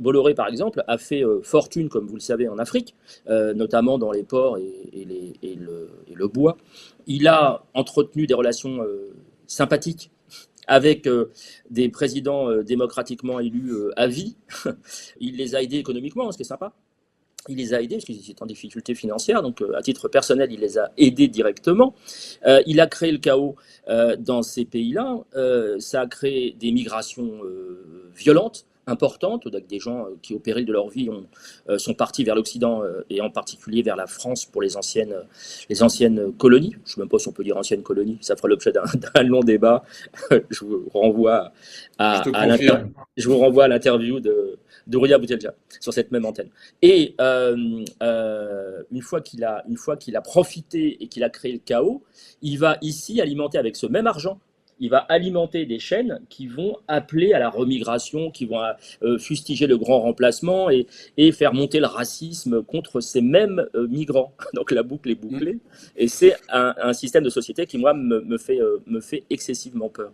Bolloré, par exemple, a fait fortune, comme vous le savez, en Afrique, notamment dans les ports et le bois. Il a entretenu des relations sympathiques avec des présidents démocratiquement élus à vie. Il les a aidés économiquement, ce qui est sympa. Il les a aidés parce qu'ils étaient en difficulté financière, donc à titre personnel, il les a aidés directement. Il a créé le chaos dans ces pays-là. Ça a créé des migrations violentes, importantes, avec des gens qui, au péril de leur vie, sont partis vers l'Occident et en particulier vers la France pour les anciennes colonies. Je ne sais même pas si on peut dire anciennes colonies, ça fera l'objet d'un long débat. Je vous renvoie Je te à confirme. je vous renvoie à l'interview de Rouya Boutelja sur cette même antenne. Et une fois qu'il a profité et qu'il a créé le chaos, il va ici alimenter avec ce même argent, il va alimenter des chaînes qui vont appeler à la remigration, qui vont fustiger le grand remplacement et faire monter le racisme contre ces mêmes migrants. Donc la boucle est Mm. bouclée. Et c'est un système de société qui, moi, me fait excessivement peur.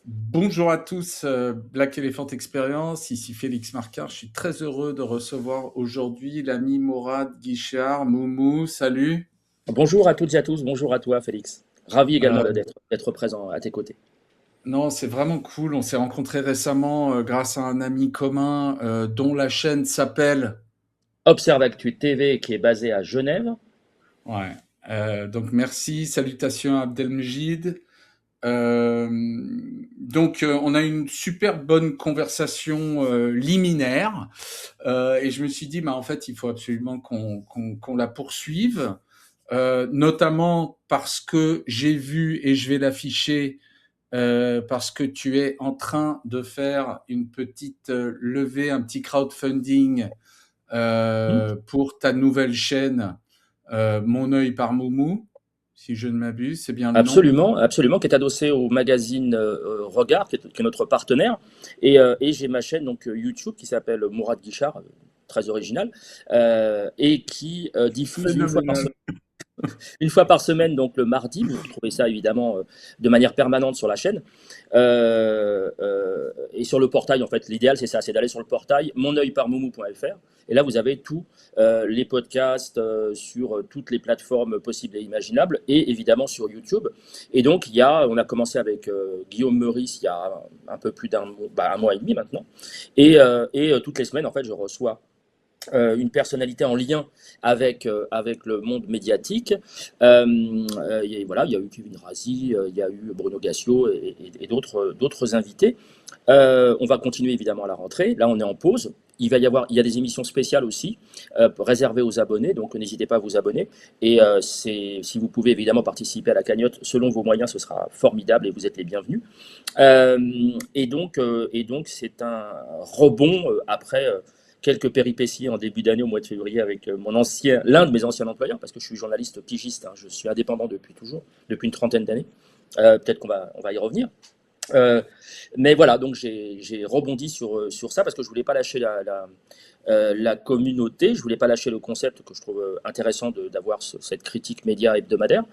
Bonjour à tous, Black Elephant Experience, ici Félix Marcard. Je suis très heureux de recevoir aujourd'hui l'ami Mourad Guichard. Moumou, salut. Bonjour à toutes et à tous, bonjour à toi Félix. Ravi également Euh, d'être présent à tes côtés. non, c'est vraiment cool. On s'est rencontrés récemment grâce à un ami commun dont la chaîne s'appelle. Observe Actu TV qui est basé à Genève. Ouais. Donc merci, salutations à Abdelmjid. Euh, on a une super bonne conversation liminaire et je me suis dit, bah, en fait, il faut absolument qu'on la poursuive, notamment parce que j'ai vu et je vais l'afficher parce que tu es en train de faire une petite levée, un petit crowdfunding pour ta nouvelle chaîne Mon œil par Moumou, si je ne m'abuse, c'est bien le nom. Absolument, absolument, qui est adossé au magazine Regard, qui est notre partenaire. Et j'ai ma chaîne donc, YouTube qui s'appelle Mourad Guichard, très original, et qui diffuse Phénoménal. une fois par semaine, donc le mardi. Vous retrouvez ça évidemment de manière permanente sur la chaîne. Et sur le portail, en fait, l'idéal c'est ça, c'est d'aller sur le portail monœilparmoumou.fr. Et là, vous avez tous les podcasts sur toutes les plateformes possibles et imaginables, et évidemment sur YouTube. Et donc, on a commencé avec Guillaume Meurice il y a un peu plus un mois et demi maintenant. Et toutes les semaines, en fait, je reçois une personnalité en lien avec le monde médiatique. Voilà, il y a eu Kevin Razi, il y a eu Bruno Gassio et d'autres invités. On va continuer évidemment à la rentrée. Là, on est en pause. Il y a des émissions spéciales aussi réservées aux abonnés, donc n'hésitez pas à vous abonner. Et si vous pouvez évidemment participer à la cagnotte selon vos moyens, ce sera formidable et vous êtes les bienvenus. Euh, et donc, c'est un rebond après quelques péripéties en début d'année au mois de février avec l'un de mes anciens employeurs, parce que je suis journaliste pigiste, hein, je suis indépendant depuis toujours, depuis une trentaine d'années. Peut-être qu'on va y revenir. Euh, mais voilà, donc j'ai rebondi sur ça parce que je voulais pas lâcher la communauté, je voulais pas lâcher le concept que je trouve intéressant d'avoir cette critique média hebdomadaire,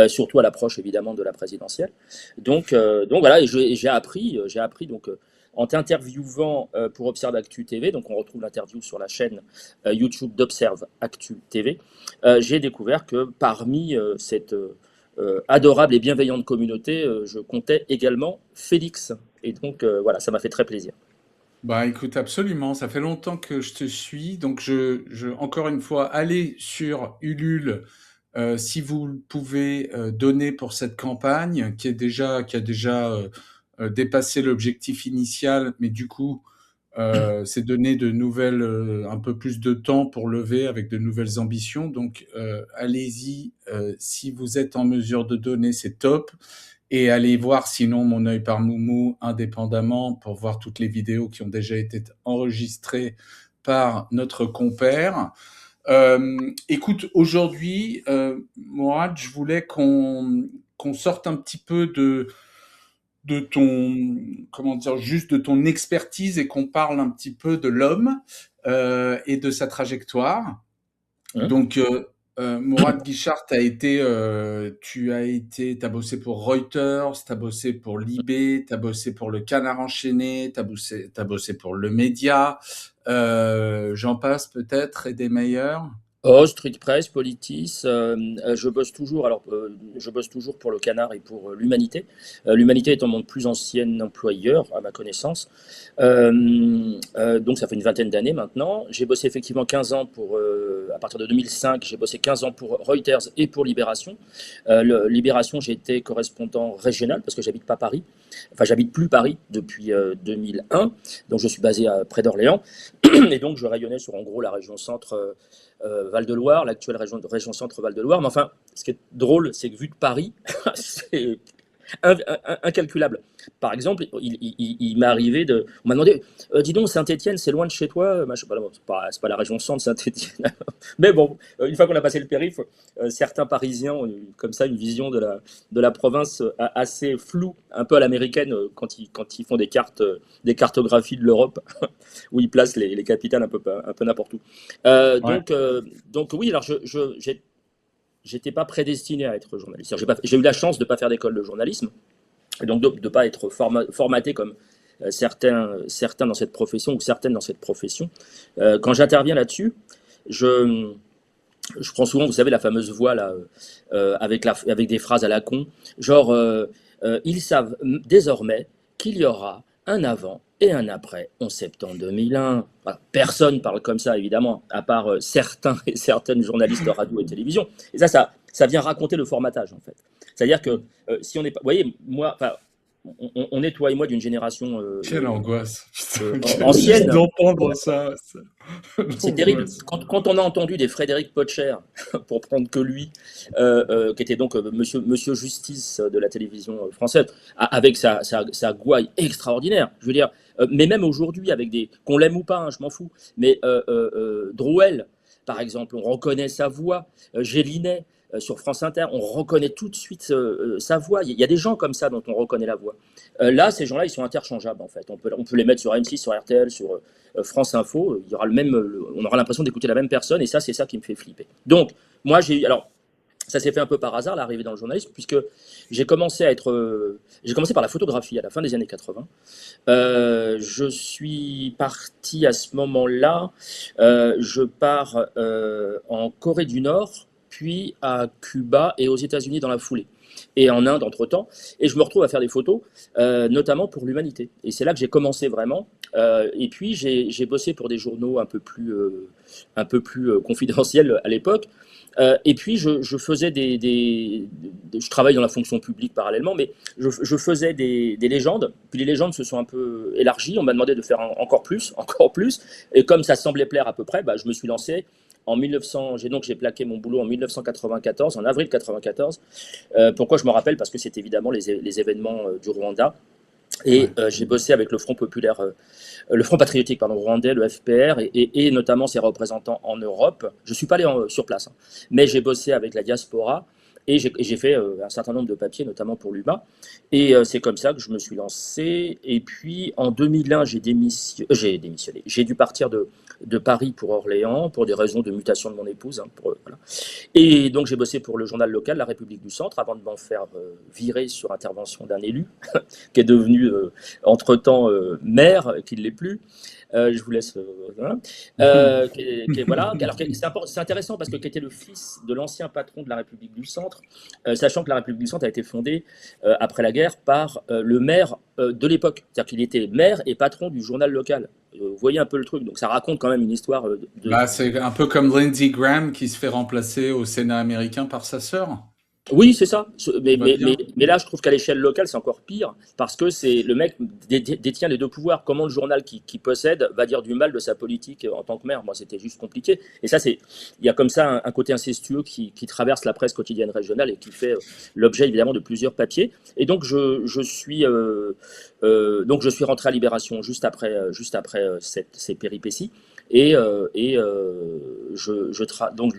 surtout à l'approche évidemment de la présidentielle. Donc voilà, et j'ai appris donc en t'interviewant pour Observe Actu TV, donc on retrouve l'interview sur la chaîne YouTube d'Observe Actu TV, j'ai découvert que parmi cette adorable et bienveillante communauté, je comptais également Félix. Et donc voilà, ça m'a fait très plaisir. Bah écoute, absolument, ça fait longtemps que je te suis, donc encore une fois, allez sur Ulule si vous le pouvez donner pour cette campagne qui a déjà dépassé l'objectif initial, mais du coup, c'est donner de nouvelles, un peu plus de temps pour lever avec de nouvelles ambitions. Donc, allez-y, si vous êtes en mesure de donner, c'est top. Et allez voir sinon Mon œil par Moumou indépendamment pour voir toutes les vidéos qui ont déjà été enregistrées par notre compère. Écoute, aujourd'hui, Mourad, je voulais qu'on sorte un petit peu de ton, comment dire, juste de ton expertise et qu'on parle un petit peu de l'homme et de sa trajectoire. Hein. Donc, Mourad Guichard, t'as bossé pour Reuters, t'as bossé pour Libé, t'as bossé pour Le Canard enchaîné, t'as bossé pour Le Média, j'en passe peut-être, et des meilleurs. Oh, Street Press, Politis, je bosse toujours. Alors, je bosse toujours pour le Canard et pour l'Humanité. L'Humanité étant mon plus ancien employeur, à ma connaissance. Donc, ça fait une vingtaine d'années maintenant. J'ai bossé effectivement 15 ans à partir de 2005, j'ai bossé 15 ans pour Reuters et pour Libération. Libération, j'ai été correspondant régional parce que j'habite pas Paris. Enfin, j'habite plus Paris depuis 2001. Donc, je suis basé près d'Orléans. Et donc, je rayonnais sur en gros la région centre. Val-de-Loire, l'actuelle région centre Val-de-Loire. Mais enfin, ce qui est drôle, c'est que vu de Paris, c'est incalculable. Par exemple, il m'est arrivé de. On m'a demandé, dis donc, Saint-Étienne, c'est loin de chez toi? Je sais pas, c'est pas la région centre, Saint-Étienne. Mais bon, une fois qu'on a passé le périph', certains Parisiens ont comme ça une vision de la province assez floue, un peu à l'américaine, quand ils font des cartographies de l'Europe, où ils placent les capitales un peu n'importe où. Ouais. Donc oui, alors j'étais pas prédestiné à être journaliste. J'ai eu la chance de ne pas faire d'école de journalisme, et donc de ne pas être formaté comme certains dans cette profession ou certaines dans cette profession. Quand j'interviens là-dessus, je, je prends souvent, vous savez, la fameuse voix là, avec des phrases à la con, genre ils savent désormais qu'il y aura un avant et un après 11 septembre 2001. Voilà. Personne parle comme ça, évidemment, à part certains et certaines journalistes de radio et télévision. Et ça vient raconter le formatage, en fait. C'est-à-dire que si on n'est pas. Vous voyez, moi, on est, toi et moi, d'une génération Quelle angoisse. Putain, juste ancienne. d'entendre ça. C'est terrible. L'angoisse. Quand on a entendu des Frédéric Potcher, pour prendre que lui, qui était donc monsieur Justice de la télévision française, avec sa gouaille extraordinaire, je veux dire, mais même aujourd'hui, avec qu'on l'aime ou pas, hein, je m'en fous, mais Drouel, par exemple, on reconnaît sa voix, Gélinet, sur France Inter, on reconnaît tout de suite sa voix. Il y a des gens comme ça dont on reconnaît la voix. Là, ces gens-là, ils sont interchangeables, en fait. On peut les mettre sur M6, sur RTL, sur France Info. Il y aura on aura l'impression d'écouter la même personne, et ça, c'est ça qui me fait flipper. Donc, moi, alors, ça s'est fait un peu par hasard, l'arrivée dans le journalisme, puisque j'ai commencé par la photographie à la fin des années 80. Je suis parti à ce moment-là, je pars en Corée du Nord, puis à Cuba et aux États-Unis dans la foulée, et en Inde entre-temps, et je me retrouve à faire des photos, notamment pour l'Humanité. Et c'est là que j'ai commencé vraiment. Et puis j'ai bossé pour des journaux un peu plus confidentiels à l'époque. Et puis je faisais je travaille dans la fonction publique parallèlement, mais je faisais des légendes. Puis les légendes se sont un peu élargies. On m'a demandé de faire encore plus, encore plus. Et comme ça semblait plaire à peu près, bah, je me suis lancé en 1900. J'ai plaqué mon boulot en 1994, en avril 94. Pourquoi je me rappelle? Parce que c'est évidemment les événements du Rwanda. Et Ouais. j'ai bossé avec le Front populaire, le Front patriotique pardon, rwandais, le FPR, et notamment ses représentants en Europe. Je ne suis pas allé sur place, hein, mais j'ai bossé avec la diaspora, et j'ai fait un certain nombre de papiers, notamment pour l'UMA. Et c'est comme ça que je me suis lancé. Et puis en 2001, j'ai démissionné. J'ai dû partir de Paris pour Orléans, pour des raisons de mutation de mon épouse. Hein, voilà. Et donc j'ai bossé pour le journal local, La République du Centre, avant de m'en faire virer sur intervention d'un élu, qui est devenu entre-temps maire, qui ne l'est plus. Je vous laisse. Voilà. Voilà. Alors, c'est intéressant parce que qui était le fils de l'ancien patron de la République du Centre, sachant que la République du Centre a été fondée après la guerre par le maire de l'époque. C'est-à-dire qu'il était maire et patron du journal local. Vous voyez un peu le truc. Donc ça raconte quand même une histoire Bah, c'est un peu comme Lindsey Graham qui se fait remplacer au Sénat américain par sa sœur. Oui, c'est ça. Tout va bien. Mais là, je trouve qu'à l'échelle locale, c'est encore pire, parce que c'est le mec détient les deux pouvoirs. Comment le journal qui possède va dire du mal de sa politique en tant que maire? Moi, c'était juste compliqué. Et ça, il y a comme ça un côté incestueux qui traverse la presse quotidienne régionale et qui fait l'objet évidemment de plusieurs papiers. Et donc, je suis rentré à Libération juste après ces péripéties. Donc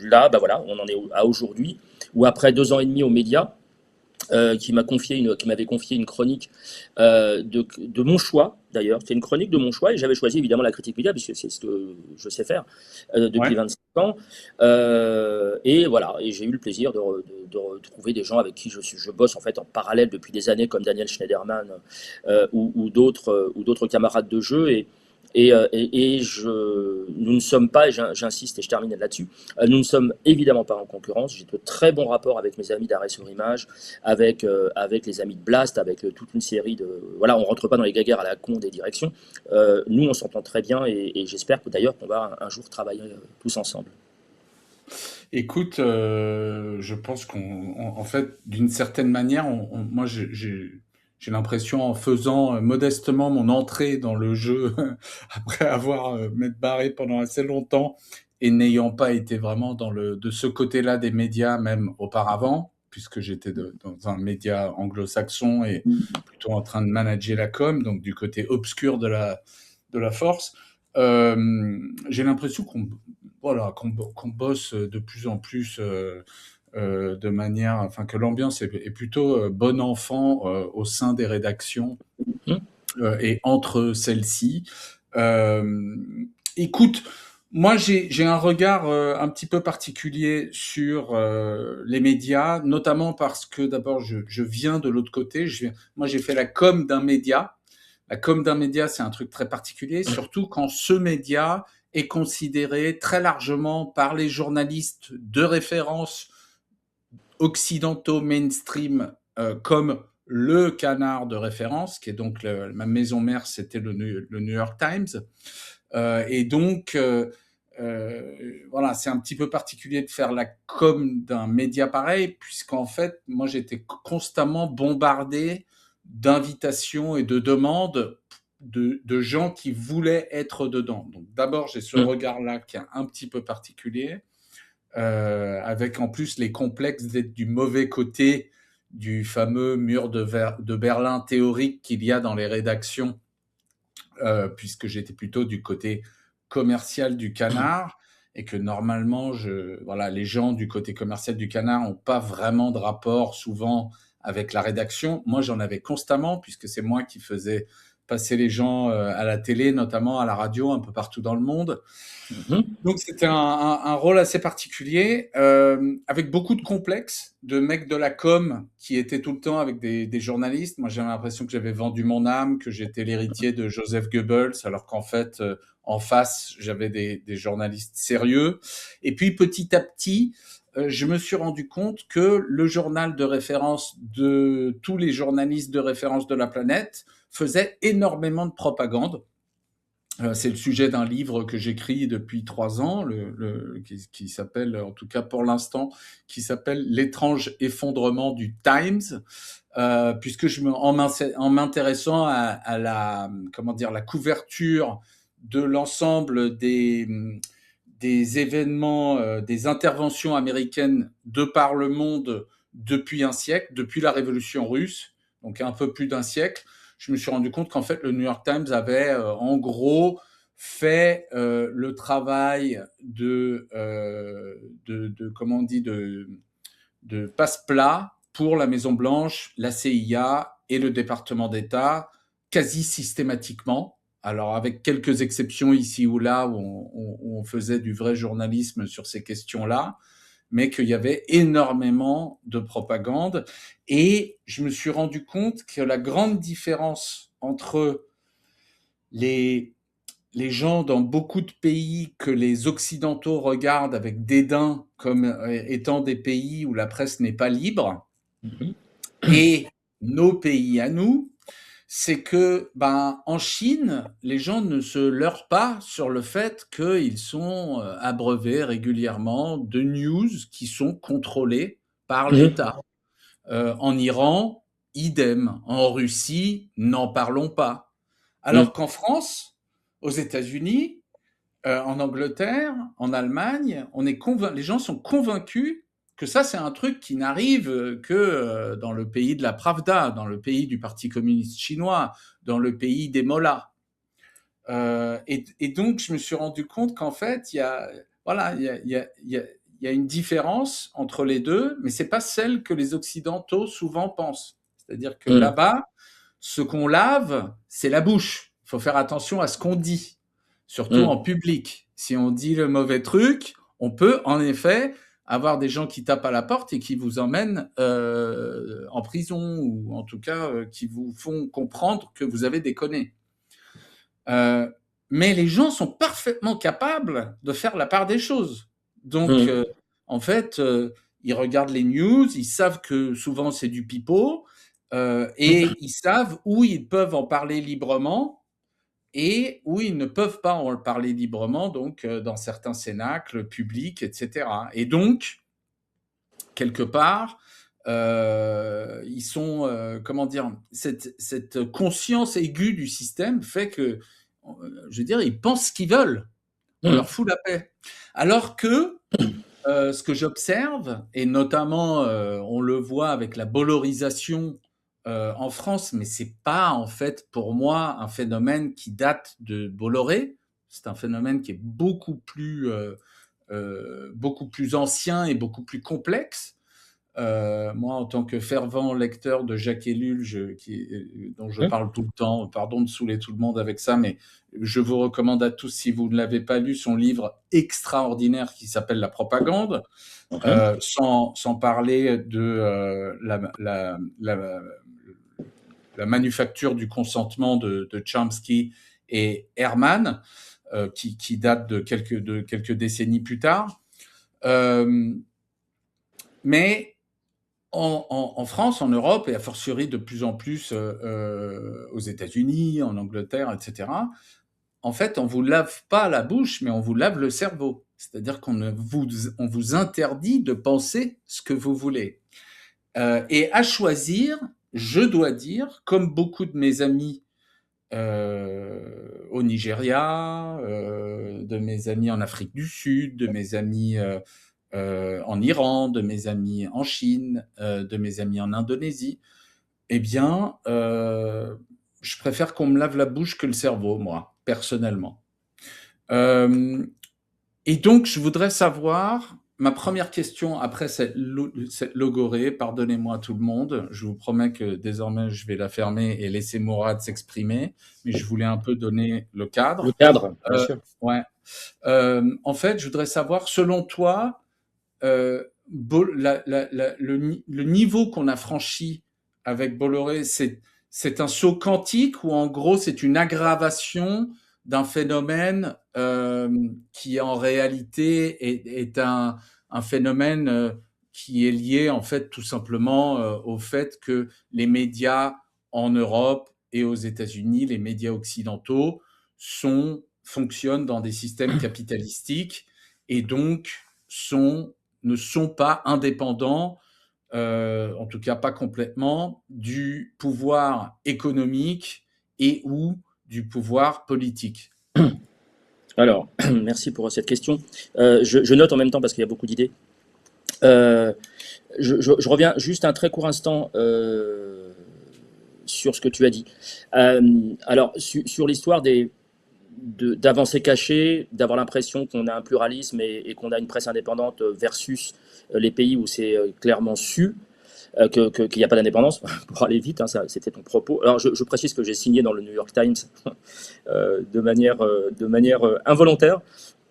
là, bah voilà, on en est à aujourd'hui, où après 2 ans et demi aux médias, qui m'avait confié une chronique de mon choix, d'ailleurs. C'était une chronique de mon choix et j'avais choisi évidemment la critique média, puisque c'est ce que je sais faire depuis Ouais. 25 ans. Et voilà, et j'ai eu le plaisir de retrouver des gens avec qui je bosse en fait en parallèle depuis des années, comme Daniel Schneiderman ou d'autres camarades de jeu. Nous ne sommes pas, et j'insiste et je termine là-dessus, nous ne sommes évidemment pas en concurrence. J'ai de très bons rapports avec mes amis d'Arrêt sur Image, avec les amis de Blast, avec toute une série de... Voilà, on rentre pas dans les guéguerres à la con des directions. Nous, on s'entend très bien et j'espère que d'ailleurs qu'on va un jour travailler tous ensemble. Écoute, je pense en fait, d'une certaine manière, moi, j'ai l'impression, en faisant modestement mon entrée dans le jeu, après avoir m'être barré pendant assez longtemps et n'ayant pas été vraiment de ce côté-là des médias, même auparavant, puisque j'étais dans un média anglo-saxon et plutôt en train de manager la com, donc du côté obscur de la force. J'ai l'impression qu'on bosse de plus en plus de manière, enfin que l'ambiance est plutôt bon enfant au sein des rédactions Hum, et entre celles-ci. Euh, Écoute, moi j'ai un regard un petit peu particulier sur les médias, notamment parce que d'abord je viens de l'autre côté. Moi j'ai fait la com d'un média. La com d'un média, c'est un truc très particulier, surtout quand ce média est considéré très largement par les journalistes de référence occidentaux mainstream comme le canard de référence, qui est donc ma maison mère, c'était le New York Times. Et donc, voilà, c'est un petit peu particulier de faire la com d'un média pareil, puisqu'en fait, moi, j'étais constamment bombardé d'invitations et de demandes de gens qui voulaient être dedans. Donc, d'abord, j'ai ce hum, regard-là qui est un petit peu particulier, avec en plus les complexes d'être du mauvais côté du fameux mur de Berlin théorique qu'il y a dans les rédactions, puisque j'étais plutôt du côté commercial du canard et que normalement, voilà, les gens du côté commercial du canard n'ont pas vraiment de rapport souvent avec la rédaction. Moi, j'en avais constamment, puisque c'est moi qui faisais passer les gens à la télé, notamment à la radio, un peu partout dans le monde. hum, Donc c'était un rôle assez particulier, avec beaucoup de complexes, de mecs de la com qui étaient tout le temps avec des journalistes. Moi j'avais l'impression que j'avais vendu mon âme, que j'étais l'héritier de Joseph Goebbels, alors qu'en fait en face j'avais des journalistes sérieux. Et puis petit à petit, je me suis rendu compte que le journal de référence de tous les journalistes de référence de la planète faisait énormément de propagande. C'est le sujet d'un livre que j'écris depuis 3 ans, qui s'appelle, en tout cas pour l'instant, qui s'appelle L'étrange effondrement du Times, puisque en m'intéressant à la, comment dire, la couverture de l'ensemble des événements, des interventions américaines de par le monde depuis un siècle, depuis la Révolution russe, donc un peu plus d'un siècle, je me suis rendu compte qu'en fait, le New York Times avait en gros fait le travail comment on dit, de passe-plat pour la Maison Blanche, la CIA et le département d'État quasi systématiquement. Alors avec quelques exceptions ici ou là où on faisait du vrai journalisme sur ces questions-là, mais qu'il y avait énormément de propagande. Et je me suis rendu compte que la grande différence entre les, les gens dans beaucoup de pays que les Occidentaux regardent avec dédain comme étant des pays où la presse n'est pas libre, hum, et nos pays à nous, c'est que, ben, en Chine, les gens ne se leurrent pas sur le fait qu'ils sont abreuvés régulièrement de news qui sont contrôlées par hum, l'État. En Iran, idem. En Russie, n'en parlons pas. Alors hum, qu'en France, aux États-Unis, en Angleterre, en Allemagne, les gens sont convaincus que ça, c'est un truc qui n'arrive que dans le pays de la Pravda, dans le pays du Parti communiste chinois, dans le pays des mollahs. Et donc, je me suis rendu compte qu'en fait, voilà, il y a une différence entre les deux, mais c'est pas celle que les Occidentaux souvent pensent. C'est-à-dire que là-bas, ce qu'on lave, c'est la bouche. Il faut faire attention à ce qu'on dit, surtout en public. Si on dit le mauvais truc, on peut en effet avoir des gens qui tapent à la porte et qui vous emmènent en prison, ou en tout cas qui vous font comprendre que vous avez déconné. Mais les gens sont parfaitement capables de faire la part des choses. Donc, en fait, ils regardent les news, ils savent que souvent c'est du pipeau, et ils savent où ils peuvent en parler librement et où ils ne peuvent pas en parler librement, donc dans certains cénacles publics, etc. Et donc, quelque part, ils sont, comment dire, cette conscience aiguë du système fait que, je veux dire, ils pensent ce qu'ils veulent. On leur fout la paix. Alors que ce que j'observe, et notamment on le voit avec la bollorisation en France, mais c'est pas en fait pour moi un phénomène qui date de Bolloré. C'est un phénomène qui est beaucoup plus ancien et beaucoup plus complexe. Moi, en tant que fervent lecteur de Jacques Ellul, dont je parle tout le temps, pardon de saouler tout le monde avec ça, mais je vous recommande à tous, si vous ne l'avez pas lu, son livre extraordinaire qui s'appelle La propagande, sans parler de la manufacture du consentement de Chomsky et Herman, qui date de quelques décennies plus tard. Mais en France, en Europe, et a fortiori de plus en plus aux États-Unis, en Angleterre, etc., en fait, on ne vous lave pas la bouche, mais on vous lave le cerveau. C'est-à-dire on vous interdit de penser ce que vous voulez. Et à choisir, je dois dire, comme beaucoup de mes amis au Nigeria, de mes amis en Afrique du Sud, de mes amis en Iran, de mes amis en Chine, de mes amis en Indonésie, eh bien, je préfère qu'on me lave la bouche que le cerveau, moi, personnellement. Et donc, je voudrais savoir, ma première question après cette logorée, pardonnez-moi tout le monde, je vous promets que désormais je vais la fermer et laisser Mourad s'exprimer, mais je voulais un peu donner le cadre. Le cadre, bien sûr. Ouais. En fait, je voudrais savoir, selon toi, le niveau qu'on a franchi avec Bolloré, c'est un saut quantique, ou en gros c'est une aggravation d'un phénomène qui en réalité est un phénomène qui est lié en fait tout simplement au fait que les médias en Europe et aux États-Unis, les médias occidentaux, fonctionnent dans des systèmes capitalistiques et donc ne sont pas indépendants, en tout cas pas complètement, du pouvoir économique et ou du pouvoir politique. Alors, merci pour cette question. Je note en même temps parce qu'il y a beaucoup d'idées. Je reviens juste un très court instant sur ce que tu as dit. Alors, sur l'histoire d'avancées cachées, d'avoir l'impression qu'on a un pluralisme et qu'on a une presse indépendante versus les pays où c'est clairement su qu'il n'y a pas d'indépendance, pour aller vite, hein, c'était ton propos. Alors je précise que j'ai signé dans le New York Times de manière involontaire,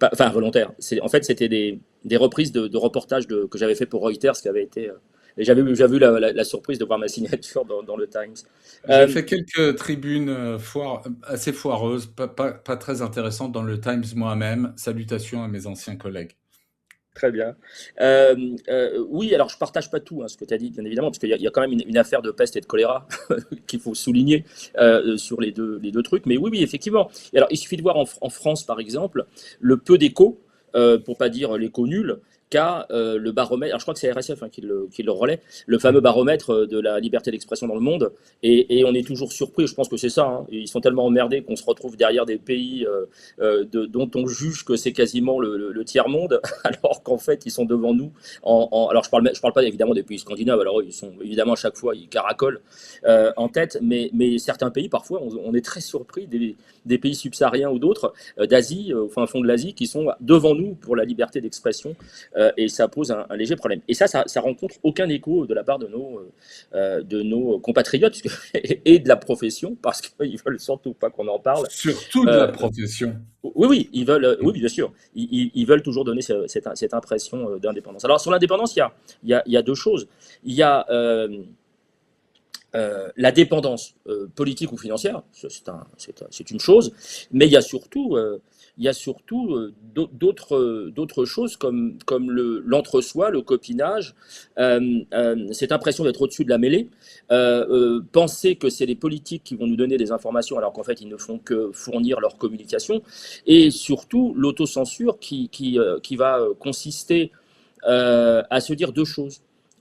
enfin involontaire, en fait c'était des reprises de reportages que j'avais fait pour Reuters, qui avait été... Et j'avais eu la surprise de voir ma signature dans le Times. J'ai fait quelques tribunes assez foireuses, pas très intéressantes dans le Times moi-même. Salutations à mes anciens collègues. Très bien. Oui, alors je ne partage pas tout, hein, ce que tu as dit, bien évidemment, parce qu'il y a quand même une affaire de peste et de choléra qu'il faut souligner sur les deux trucs. Mais oui, effectivement. Et alors, il suffit de voir en France, par exemple, le peu d'écho, pour pas dire l'écho nul, qu'a le baromètre, alors je crois que c'est RSF qui le relaie, le fameux baromètre de la liberté d'expression dans le monde, et on est toujours surpris, je pense que c'est ça, hein, ils sont tellement emmerdés qu'on se retrouve derrière des pays dont on juge que c'est quasiment le tiers-monde, alors qu'en fait ils sont devant nous, alors je parle pas évidemment des pays scandinaves, alors ils sont évidemment à chaque fois, ils caracolent en tête, mais certains pays parfois, on est très surpris des pays subsahariens ou d'autres, d'Asie, au fin fond de l'Asie, qui sont devant nous pour la liberté d'expression. et ça pose un léger problème. Et ça rencontre aucun écho de la part de nos compatriotes et de la profession, parce qu'ils veulent surtout pas qu'on en parle. Surtout de la Euh, profession. oui, ils veulent, oui, bien sûr, ils veulent toujours donner cette impression d'indépendance. Alors sur l'indépendance, il y a deux choses. Il y a la dépendance politique ou financière, c'est une chose, mais il y a surtout d'autres choses comme l'entre-soi, le copinage, cette impression d'être au-dessus de la mêlée, penser que c'est les politiques qui vont nous donner des informations alors qu'en fait ils ne font que fournir leur communication, et surtout l'autocensure qui va consister à se dire deux choses.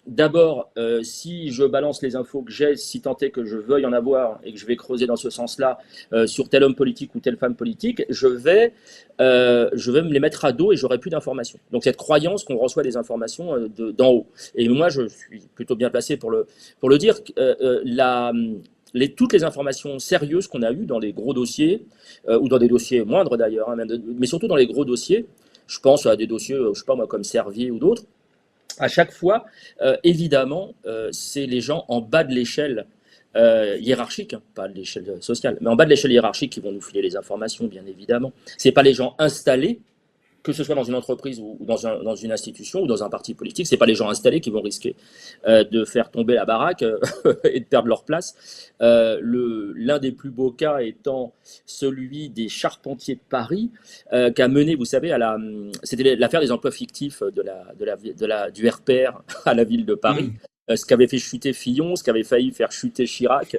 D'abord, si je balance les infos que j'ai, si tant est que je veuille en avoir et que je vais creuser dans ce sens-là sur tel homme politique ou telle femme politique, je vais me les mettre à dos et j'aurai plus d'informations. Donc cette croyance qu'on reçoit des informations d'en haut. Et moi, je suis plutôt bien placé pour le dire. Toutes les informations sérieuses qu'on a eues dans les gros dossiers, ou dans des dossiers moindres d'ailleurs, hein, mais surtout dans les gros dossiers, je pense à des dossiers, je sais pas moi, comme Servier ou d'autres, à chaque fois, évidemment, c'est les gens en bas de l'échelle hiérarchique, hein, pas de l'échelle sociale, mais en bas de l'échelle hiérarchique qui vont nous filer les informations, bien évidemment. C'est pas les gens installés, que ce soit dans une entreprise ou dans une institution ou dans un parti politique, c'est pas les gens installés qui vont risquer de faire tomber la baraque et de perdre leur place. L'un des plus beaux cas étant celui des charpentiers de Paris, qu'a mené, vous savez, c'était l'affaire des emplois fictifs du RPR à la ville de Paris. Mm. Ce qu'avait fait chuter Fillon, ce qu'avait failli faire chuter Chirac,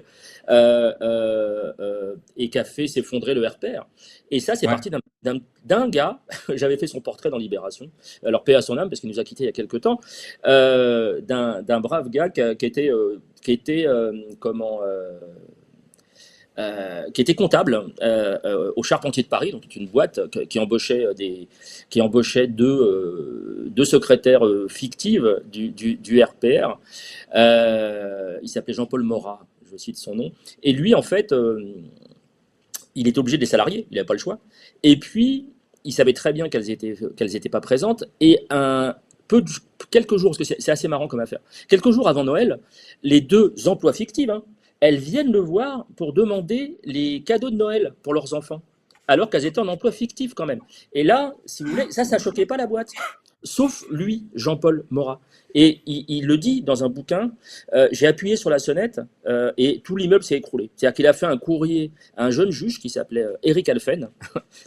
et qu'a fait s'effondrer le RPR. Et ça, c'est Ouais. parti d'un gars, j'avais fait son portrait dans Libération, alors paix à son âme, parce qu'il nous a quittés il y a quelques temps, d'un brave gars qui était comptable au Charpentier de Paris, donc une boîte qui embauchait deux secrétaires fictives du RPR. Il s'appelait Jean-Paul Morat, je cite son nom. Et lui, en fait, il était obligé de les salarier, il n'avait pas le choix. Et puis, il savait très bien qu'elles étaient pas présentes. Et quelques jours, parce que c'est assez marrant comme affaire, quelques jours avant Noël, les deux emplois fictifs, hein, elles viennent le voir pour demander les cadeaux de Noël pour leurs enfants, alors qu'elles étaient en emploi fictif quand même. Et là, si vous voulez, ça choquait pas la boîte. Sauf lui, Jean-Paul Morat. Et il le dit dans un bouquin, j'ai appuyé sur la sonnette et tout l'immeuble s'est écroulé. C'est-à-dire qu'il a fait un courrier à un jeune juge qui s'appelait Éric Alphen,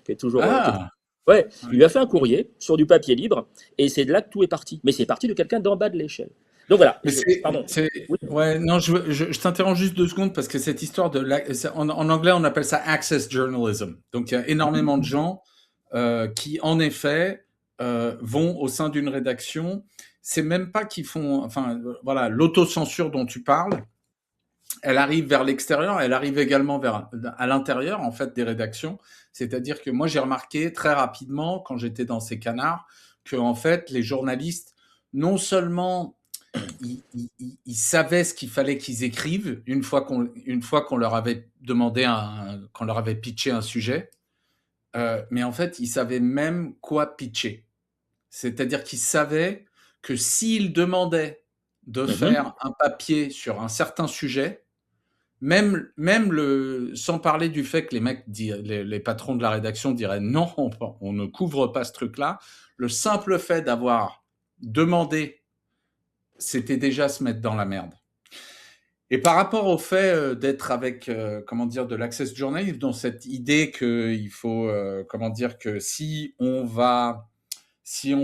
qui est toujours... Ah, ouais, il ouais. lui a fait un courrier sur du papier libre et c'est de là que tout est parti. Mais c'est parti de quelqu'un d'en bas de l'échelle. Donc voilà, Mais pardon. Oui. ouais, non, je t'interromps juste 2 secondes parce que cette histoire en anglais, on appelle ça access journalism. Donc, il y a énormément de gens qui, en effet, vont au sein d'une rédaction. C'est même pas qu'ils font, enfin, voilà, l'autocensure dont tu parles, elle arrive vers l'extérieur, elle arrive également à l'intérieur, en fait, des rédactions. C'est-à-dire que moi, j'ai remarqué très rapidement, quand j'étais dans ces canards, que, en fait, les journalistes, non seulement ils savaient ce qu'il fallait qu'ils écrivent une fois qu'on leur avait demandé qu'on leur avait pitché un sujet, mais en fait, ils savaient même quoi pitcher. C'est-à-dire qu'ils savaient que s'ils demandaient de Mhm. faire un papier sur un certain sujet, sans parler du fait que les mecs, les patrons de la rédaction diraient non, on ne couvre pas ce truc-là, le simple fait d'avoir demandé, c'était déjà se mettre dans la merde. Et par rapport au fait d'être avec, comment dire, de l'access journalism, dans cette idée qu'il faut, comment dire, que si on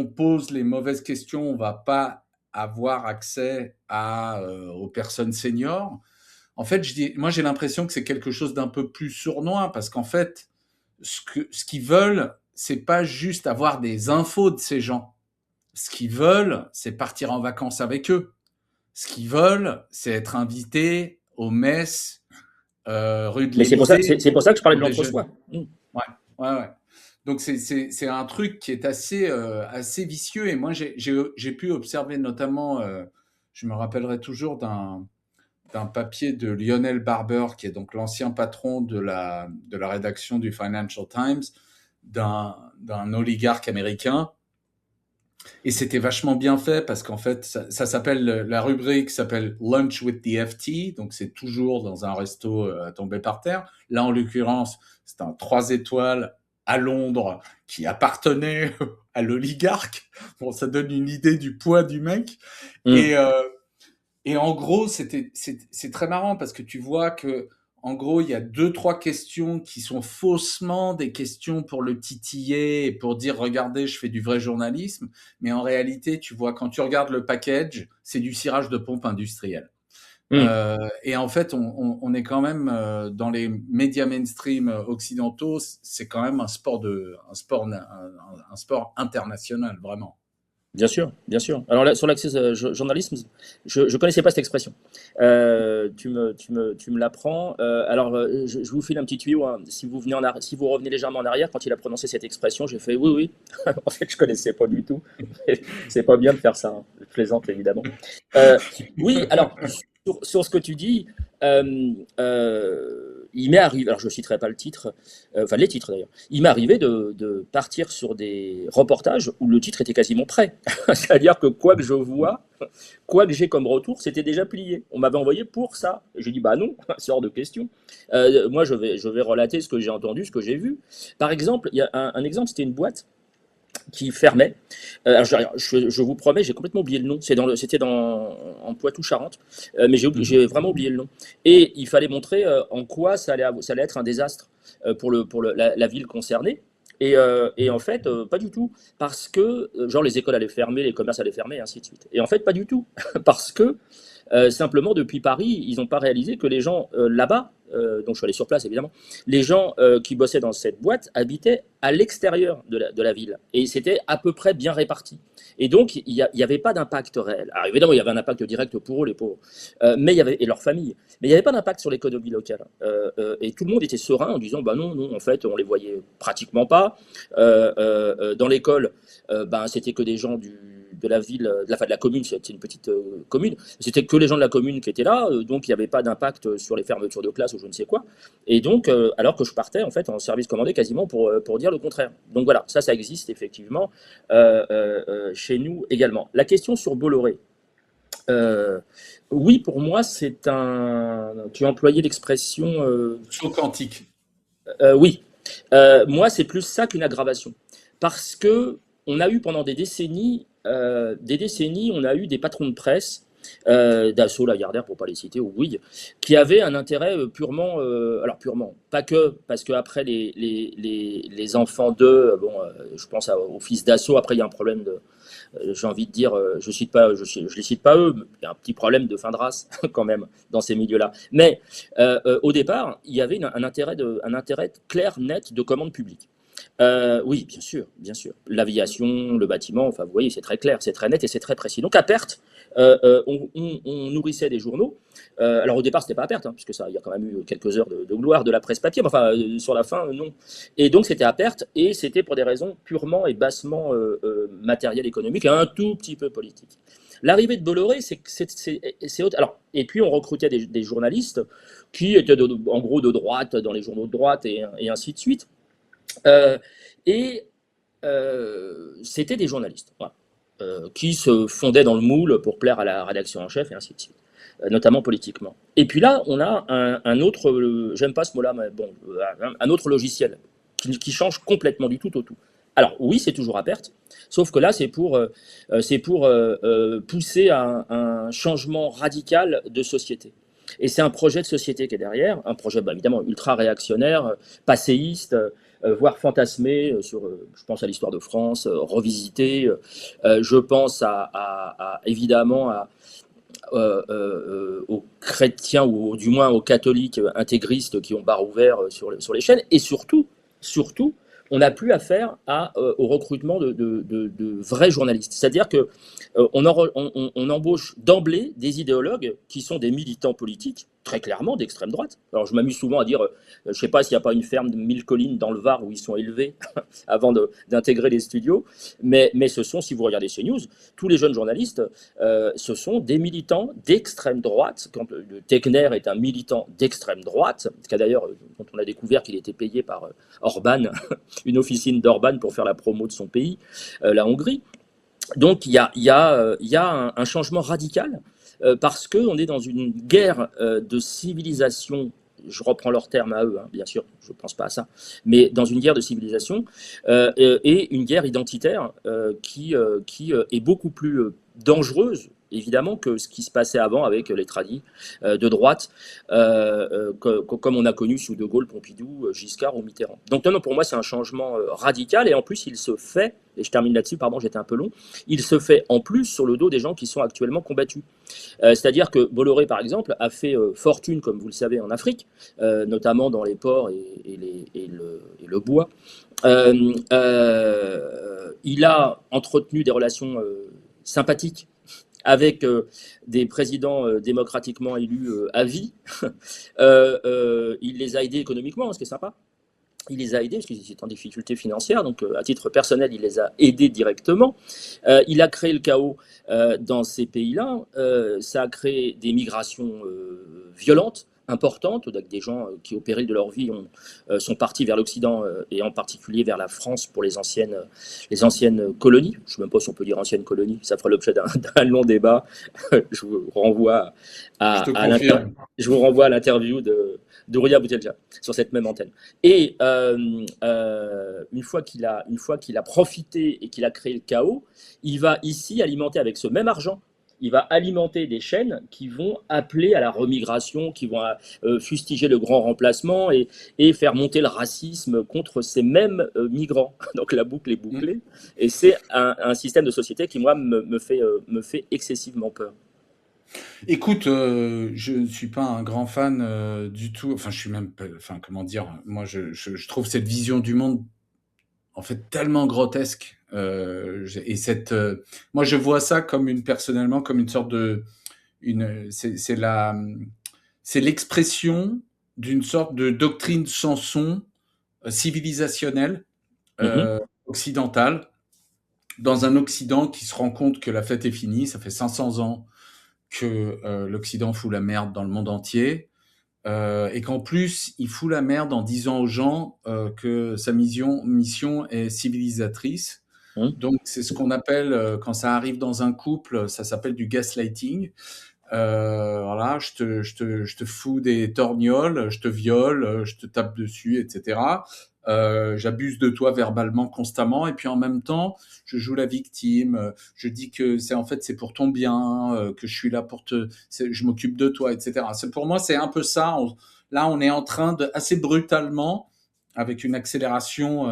pose les mauvaises questions, on va pas avoir accès aux personnes seniors. En fait, moi, j'ai l'impression que c'est quelque chose d'un peu plus sournois parce qu'en fait, ce qu'ils veulent, c'est pas juste avoir des infos de ces gens. Ce qu'ils veulent, c'est partir en vacances avec eux. Ce qu'ils veulent, c'est être invités aux messes rue de Mais l'Élysée c'est pour ça que je parlais de pour déjeuner. l'entre-soi. Mm. Ouais, ouais, ouais. Donc c'est un truc qui est assez vicieux et moi j'ai pu observer notamment, je me rappellerai toujours d'un papier de Lionel Barber qui est donc l'ancien patron de la rédaction du Financial Times, d'un oligarque américain Et c'était vachement bien fait parce qu'en fait, ça s'appelle, la rubrique s'appelle Lunch with the FT, donc c'est toujours dans un resto tombé par terre. Là, en l'occurrence, c'est un 3 étoiles à Londres qui appartenait à l'oligarque. Bon, ça donne une idée du poids du mec. Mm. Et, en gros, c'est très marrant parce que tu vois que, en gros, il y a deux, trois questions qui sont faussement des questions pour le titiller et pour dire, regardez, je fais du vrai journalisme. Mais en réalité, tu vois, quand tu regardes le package, c'est du cirage de pompe industriel. Mm. Et en fait, on est quand même dans les médias mainstream occidentaux, c'est quand même un sport international, vraiment. Bien sûr, bien sûr. Alors là, sur l'accès journalisme, je ne connaissais pas cette expression. Tu me l'apprends. Alors, je vous file un petit tuyau, hein. Si vous si vous revenez légèrement en arrière, quand il a prononcé cette expression, j'ai fait oui, oui. En fait, je connaissais pas du tout. C'est pas bien de faire ça, hein. Je plaisante évidemment. Euh, oui, alors sur ce que tu dis, il m'est arrivé. Alors, je citerai pas le titre, enfin les titres d'ailleurs. Il m'est arrivé de partir sur des reportages où le titre était quasiment prêt. C'est-à-dire que quoi que je vois, quoi que j'ai comme retour, c'était déjà plié. On m'avait envoyé pour ça. J'ai dit, bah non, c'est hors de question. Moi, je vais relater ce que j'ai entendu, ce que j'ai vu. Par exemple, il y a un exemple, c'était une boîte qui fermait. Alors, je vous promets, j'ai complètement oublié le nom. C'était en Poitou-Charentes, mais Mhm. j'ai vraiment oublié le nom. Et il fallait montrer en quoi ça allait être un désastre la ville concernée. Et en fait, pas du tout. Parce que, genre, les écoles allaient fermer, les commerces allaient fermer, et ainsi de suite. Et en fait, pas du tout. Parce que simplement, depuis Paris, ils n'ont pas réalisé que les gens là-bas, donc je suis allé sur place évidemment, les gens qui bossaient dans cette boîte habitaient à l'extérieur de la ville. Et c'était à peu près bien réparti. Et donc, il n'y avait pas d'impact réel. Alors évidemment, il y avait un impact direct pour eux, les pauvres, mais il y avait, et leurs familles. Mais il n'y avait pas d'impact sur l'économie locale. Et tout le monde était serein en disant, bah non, non, en fait, on les voyait pratiquement pas. Dans l'école, ben, c'était que des gens de la ville, de la commune, c'était une petite commune, c'était que les gens de la commune qui étaient là, donc il n'y avait pas d'impact sur les fermetures de classe ou je ne sais quoi. Et donc, alors que je partais en fait en service commandé quasiment pour dire le contraire. Donc voilà, ça existe effectivement chez nous également. La question sur Bolloré. Euh, oui, pour moi, c'est un. Tu as employé l'expression. Saut quantique. Oui, moi, c'est plus ça qu'une aggravation. Parce que on a eu pendant des décennies, on a eu des patrons de presse, Dassault, Lagardère, pour pas les citer, ou Bouygues, qui avaient un intérêt purement, alors purement, pas que, parce qu'après les enfants d'eux, bon, je pense au fils d'Assaut, après il y a un problème de, j'ai envie de dire, je les cite pas eux, mais il y a un petit problème de fin de race quand même dans ces milieux-là. Mais au départ, il y avait un intérêt clair, net de commande publique. Oui, bien sûr, bien sûr. L'aviation, le bâtiment, enfin, vous voyez, c'est très clair, c'est très net et c'est très précis. Donc, à perte, on nourrissait des journaux. Alors, au départ, c'était pas à perte, hein, puisque ça, il y a quand même eu quelques heures de gloire de la presse papier, mais enfin, sur la fin, non. Et donc, c'était à perte et c'était pour des raisons purement et bassement matérielles, économiques et un tout petit peu politiques. L'arrivée de Bolloré, c'est autre. Alors, et puis, on recrutait des journalistes qui étaient en gros de droite, dans les journaux de droite et ainsi de suite. Euh, et c'était des journalistes, voilà, qui se fondaient dans le moule pour plaire à la rédaction en chef et ainsi de suite, notamment politiquement. Et puis là, on a un autre, j'aime pas ce mot-là, mais bon, un autre logiciel qui change complètement du tout au tout. Alors oui, c'est toujours à perte, sauf que là, c'est pour pousser à un changement radical de société. Et c'est un projet de société qui est derrière, un projet bah, évidemment ultra réactionnaire, passéiste, voire fantasmé je pense à l'histoire de France, revisité. Je pense évidemment aux chrétiens ou du moins aux catholiques intégristes qui ont bar ouvert sur les chaînes. Et surtout, on n'a plus affaire au recrutement de vrais journalistes. C'est-à-dire que on embauche d'emblée des idéologues qui sont des militants politiques, très clairement d'extrême droite. Alors je m'amuse souvent à dire, je ne sais pas s'il n'y a pas une ferme de 1000 collines dans le Var où ils sont élevés avant d'intégrer les studios, mais ce sont, si vous regardez CNews, tous les jeunes journalistes, ce sont des militants d'extrême droite. Quand Tegner est un militant d'extrême droite, d'ailleurs, quand on a découvert qu'il était payé par Orban, une officine d'Orban pour faire la promo de son pays, la Hongrie. Donc il y a un changement radical parce qu'on est dans une guerre de civilisation. Je reprends leurs termes à eux, hein, bien sûr, je ne pense pas à ça, mais dans une guerre de civilisation et une guerre identitaire qui est beaucoup plus dangereuse, évidemment, que ce qui se passait avant avec les tradis de droite, comme on a connu sous De Gaulle, Pompidou, Giscard ou Mitterrand. Donc non, non, pour moi, c'est un changement radical, et en plus, il se fait, et je termine là-dessus, pardon, j'étais un peu long, il se fait en plus sur le dos des gens qui sont actuellement combattus. C'est-à-dire que Bolloré, par exemple, a fait fortune, comme vous le savez, en Afrique, notamment dans les ports et le bois. Il a entretenu des relations sympathiques avec des présidents démocratiquement élus à vie. Il les a aidés économiquement, ce qui est sympa. Il les a aidés parce qu'ils étaient en difficulté financière, donc à titre personnel, il les a aidés directement. Il a créé le chaos dans ces pays-là. Ça a créé des migrations violentes, importantes, avec des gens qui, au péril de leur vie, sont partis vers l'Occident et en particulier vers la France pour les anciennes colonies. Je ne sais même pas si on peut dire anciennes colonies, ça fera l'objet d'un long débat. Je vous renvoie Je te à, à confirme. je vous renvoie à l'interview de Rouya Boutelja sur cette même antenne. Et une fois qu'il a profité et qu'il a créé le chaos, il va ici alimenter avec ce même argent, il va alimenter des chaînes qui vont appeler à la remigration, qui vont fustiger le grand remplacement et faire monter le racisme contre ces mêmes migrants. Donc la boucle est Mm. bouclée. Et c'est un système de société qui, moi, me fait excessivement peur. Écoute, je ne suis pas un grand fan du tout. Enfin, je suis même pas. Enfin, comment dire? Moi, je trouve cette vision du monde en fait tellement grotesque. Et moi, je vois ça comme personnellement comme une sorte de, c'est l'expression d'une sorte de doctrine Samson civilisationnelle Mhm, occidentale, dans un Occident qui se rend compte que la fête est finie. Ça fait 500 ans que l'Occident fout la merde dans le monde entier. Et qu'en plus, il fout la merde en disant aux gens que sa mission est civilisatrice. mhm, Donc, c'est ce qu'on appelle, quand ça arrive dans un couple, ça s'appelle du gaslighting. Voilà, je te fous des torgnoles, je te viole, je te tape dessus, etc. J'abuse de toi verbalement constamment, et puis en même temps, je joue la victime. Je dis que c'est pour ton bien, que je suis là je m'occupe de toi, etc. Pour moi, c'est un peu ça. Là, on est en train de assez brutalement, avec une accélération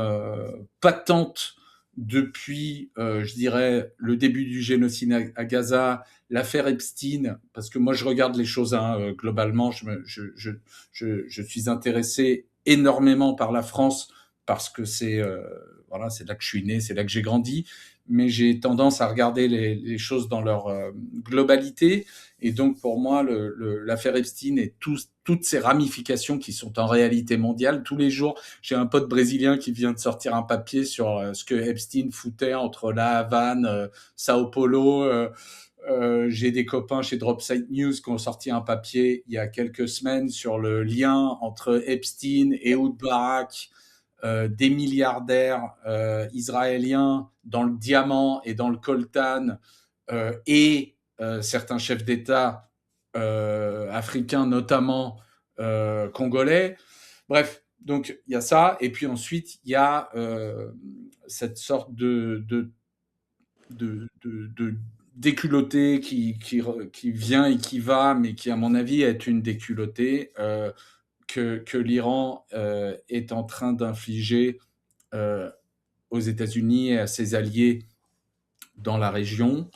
patente depuis, je dirais, le début du génocide à Gaza, l'affaire Epstein, parce que moi je regarde les choses globalement, je suis intéressé énormément par la France parce que voilà, c'est là que je suis né, c'est là que j'ai grandi, mais j'ai tendance à regarder les choses dans leur globalité, et donc pour moi l'affaire Epstein et toutes ces ramifications qui sont en réalité mondiales. Tous les jours, j'ai un pote brésilien qui vient de sortir un papier sur ce que Epstein foutait entre La Havane, Sao Paulo. J'ai des copains chez Dropsite News qui ont sorti un papier il y a quelques semaines sur le lien entre Epstein et Ehud Barak, des milliardaires israéliens dans le diamant et dans le coltan, et certains chefs d'État africains, notamment congolais. Bref, donc il y a ça, et puis ensuite il y a cette sorte de déculotté qui vient et qui va, mais qui, à mon avis, est une déculottée que l'Iran est en train d'infliger euh, aux États-Unis et à ses alliés dans la région.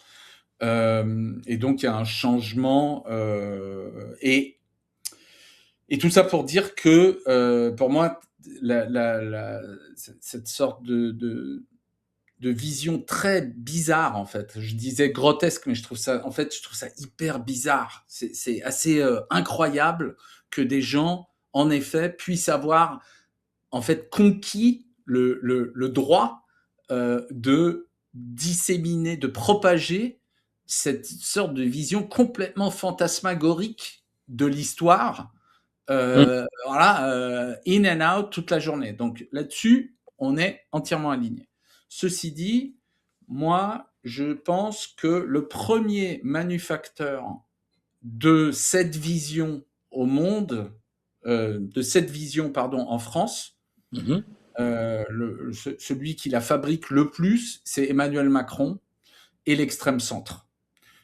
Et donc, il y a un changement. Et tout ça pour dire que, pour moi, cette sorte de vision très bizarre, en fait. Je disais grotesque, mais je trouve ça hyper bizarre. C'est assez incroyable que des gens, en effet, puissent avoir, en fait, conquis le droit de disséminer, de propager cette sorte de vision complètement fantasmagorique de l'histoire. mhm. Voilà, in and out toute la journée. Donc là-dessus, on est entièrement aligné. Ceci dit, moi, je pense que le premier manufacteur de cette vision au monde, de cette vision, pardon, en France, Mhm. celui qui la fabrique le plus, c'est Emmanuel Macron et l'extrême centre.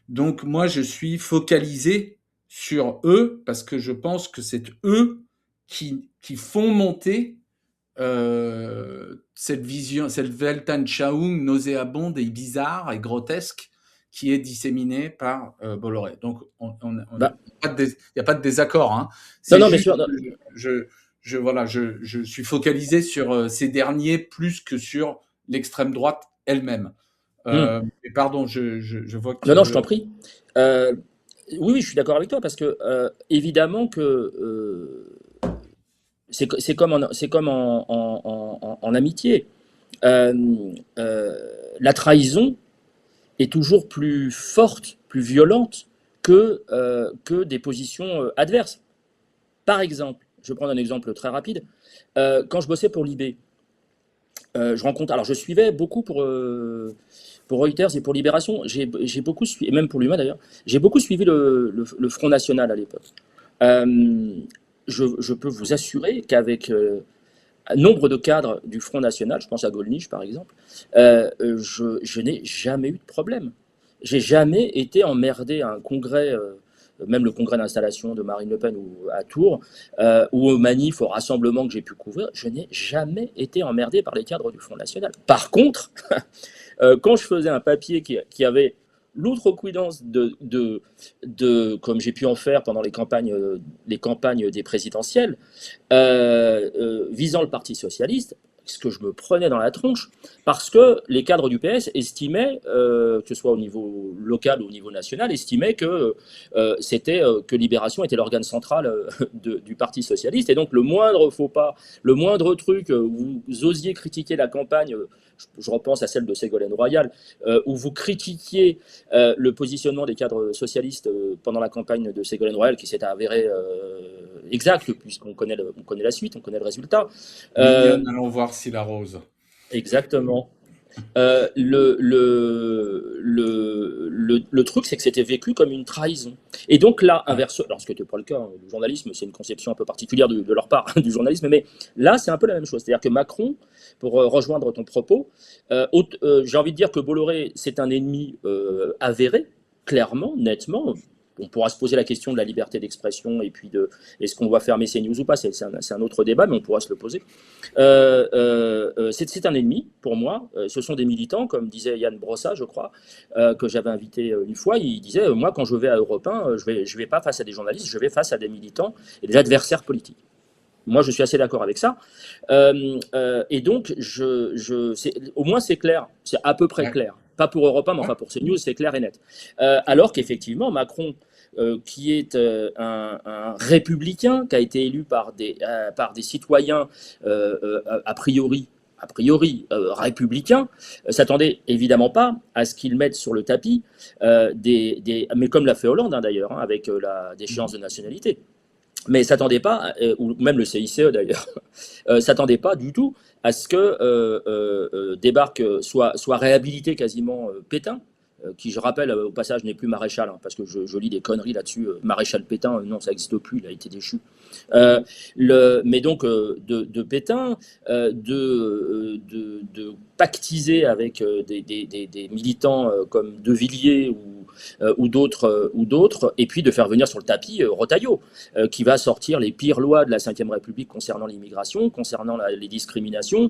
Donc moi, je suis focalisé sur eux parce que je pense que c'est eux qui font monter cette vision, cette Weltanschauung nauséabonde et bizarre et grotesque qui est disséminée par Bolloré. Donc, il Bah, n'y a pas de désaccord. Hein. non, C'est non, bien juste sûr. Non. que voilà, je suis focalisé sur ces derniers plus que sur l'extrême droite elle-même. Hmm. Et pardon, je vois que Non, tu non, je veux. t'en prie. Euh, oui, oui, je suis d'accord avec toi parce que évidemment que c'est comme en amitié. Euh, euh, la trahison est toujours plus forte, plus violente que des positions adverses. Par exemple, je vais prendre un exemple très rapide. Quand je bossais pour Libé, je rencontre. Alors, je suivais beaucoup pour Reuters et pour Libération. J'ai beaucoup suivi, et même pour l'UMA d'ailleurs, j'ai beaucoup suivi le Front National à l'époque. Euh, je peux vous assurer qu'avec nombre de cadres du Front National, je pense à Gollnisch par exemple, je n'ai jamais eu de problème. J'ai jamais été emmerdé à un congrès, même le congrès d'installation de Marine Le Pen ou à Tours, ou aux manifs, aux rassemblements que j'ai pu couvrir, je n'ai jamais été emmerdé par les cadres du Front National. Par contre, quand je faisais un papier qui avait l'outrecuidance comme j'ai pu en faire pendant les campagnes des présidentielles, visant le Parti socialiste, ce que je me prenais dans la tronche, parce que les cadres du PS estimaient, que ce soit au niveau local ou au niveau national, estimaient que Libération était l'organe central du Parti socialiste, et donc le moindre faux pas, le moindre truc où vous osiez critiquer la campagne, je repense à celle de Ségolène Royal, où vous critiquiez le positionnement des cadres socialistes pendant la campagne de Ségolène Royal, qui s'est avéré exact, puisqu'on connaît, on connaît la suite, on connaît le résultat. Euh, Mignonne, allons voir si la rose. exactement. Le truc, c'est que c'était vécu comme une trahison. Et donc là, Ouais. inverse, alors ce qui n'était pas le cas, hein, le journalisme, c'est une conception un peu particulière de leur part du journalisme, mais là, c'est un peu la même chose. C'est-à-dire que Macron, pour rejoindre ton propos, j'ai envie de dire que Bolloré, c'est un ennemi avéré, clairement, nettement. On pourra se poser la question de la liberté d'expression et puis de est-ce qu'on doit fermer ces news ou pas, c'est un autre débat, mais on pourra se le poser. C'est un ennemi pour moi. Ce sont des militants, comme disait Yann Brossa, je crois, que j'avais invité une fois. Il disait moi, quand je vais à Europe 1, je vais pas face à des journalistes, je vais face à des militants et des adversaires politiques. Moi, je suis assez d'accord avec ça. Et donc, au moins, c'est clair. C'est à peu près Ouais. clair. Pas pour Europe 1, mais Ouais. enfin pour CNews, c'est clair et net. Alors qu'effectivement, Macron, qui est un républicain, qui a été élu par des citoyens a priori républicains, s'attendait évidemment pas à ce qu'ils mettent sur le tapis mais comme l'a fait Hollande hein, d'ailleurs, hein, avec la déchéance de nationalité. Mais s'attendait pas, ou même le CICE d'ailleurs, s'attendait pas du tout à ce que débarque, soit réhabilité quasiment Pétain, qui, je rappelle, au passage, n'est plus maréchal, hein, parce que je lis des conneries là-dessus. Maréchal Pétain, non, ça n'existe plus, il a été déchu. Euh, mais donc, de Pétain, de pactiser avec des militants comme De Villiers ou d'autres, et puis de faire venir sur le tapis Rotaillot, qui va sortir les pires lois de la Ve République concernant l'immigration, concernant les discriminations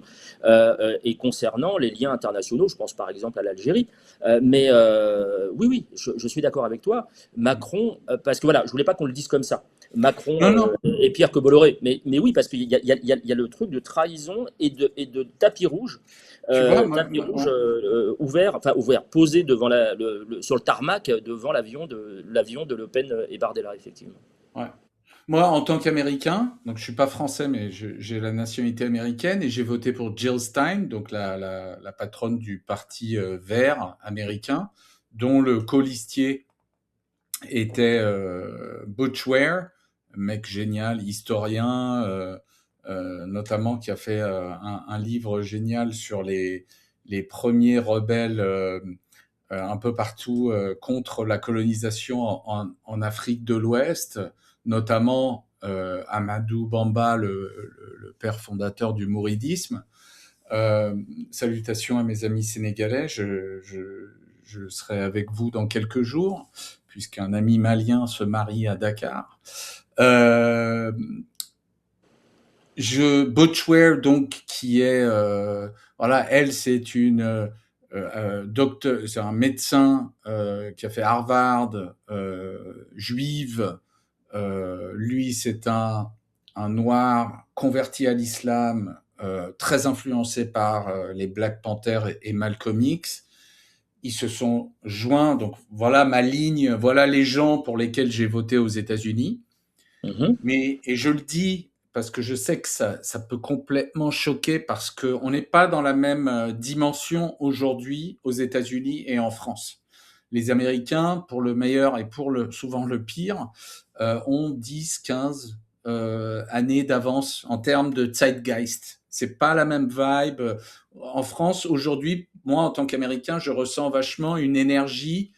et concernant les liens internationaux. Je pense par exemple à l'Algérie. Oui, oui, je suis d'accord avec toi. Macron, parce que voilà, je voulais pas qu'on le dise comme ça. Macron Non, non, est pire que Bolloré. Mais oui, parce qu'il y a le truc de trahison et de tapis rouge. tu vois, Ouvert, enfin ouvert, posé devant sur le tarmac devant l'avion de Le Pen et Bardella, effectivement. ouais. Moi, en tant qu'Américain, donc je suis pas français, mais j'ai la nationalité américaine et j'ai voté pour Jill Stein, donc la patronne du parti vert américain, dont le colistier était Butch Ware, mec génial, historien, notamment qui a fait un livre génial sur les premiers rebelles un peu partout contre la colonisation en Afrique de l'Ouest, notamment Amadou Bamba, le père fondateur du mouridisme. Salutations à mes amis sénégalais, je serai avec vous dans quelques jours, puisqu'un ami malien se marie à Dakar. Butchware, donc, qui est, voilà, elle, c'est une docteur, c'est un médecin qui a fait Harvard, juive. Lui, c'est un noir converti à l'islam, très influencé par les Black Panthers et Malcolm X. Ils se sont joints, donc voilà ma ligne, voilà les gens pour lesquels j'ai voté aux États-Unis. Et je le dis parce que je sais que ça peut complètement choquer parce qu'on n'est pas dans la même dimension aujourd'hui aux États-Unis et en France. Les Américains, pour le meilleur et pour souvent le pire, ont 10, 15 années d'avance en termes de zeitgeist. C'est pas la même vibe. En France, aujourd'hui, moi, en tant qu'Américain, je ressens vachement une énergie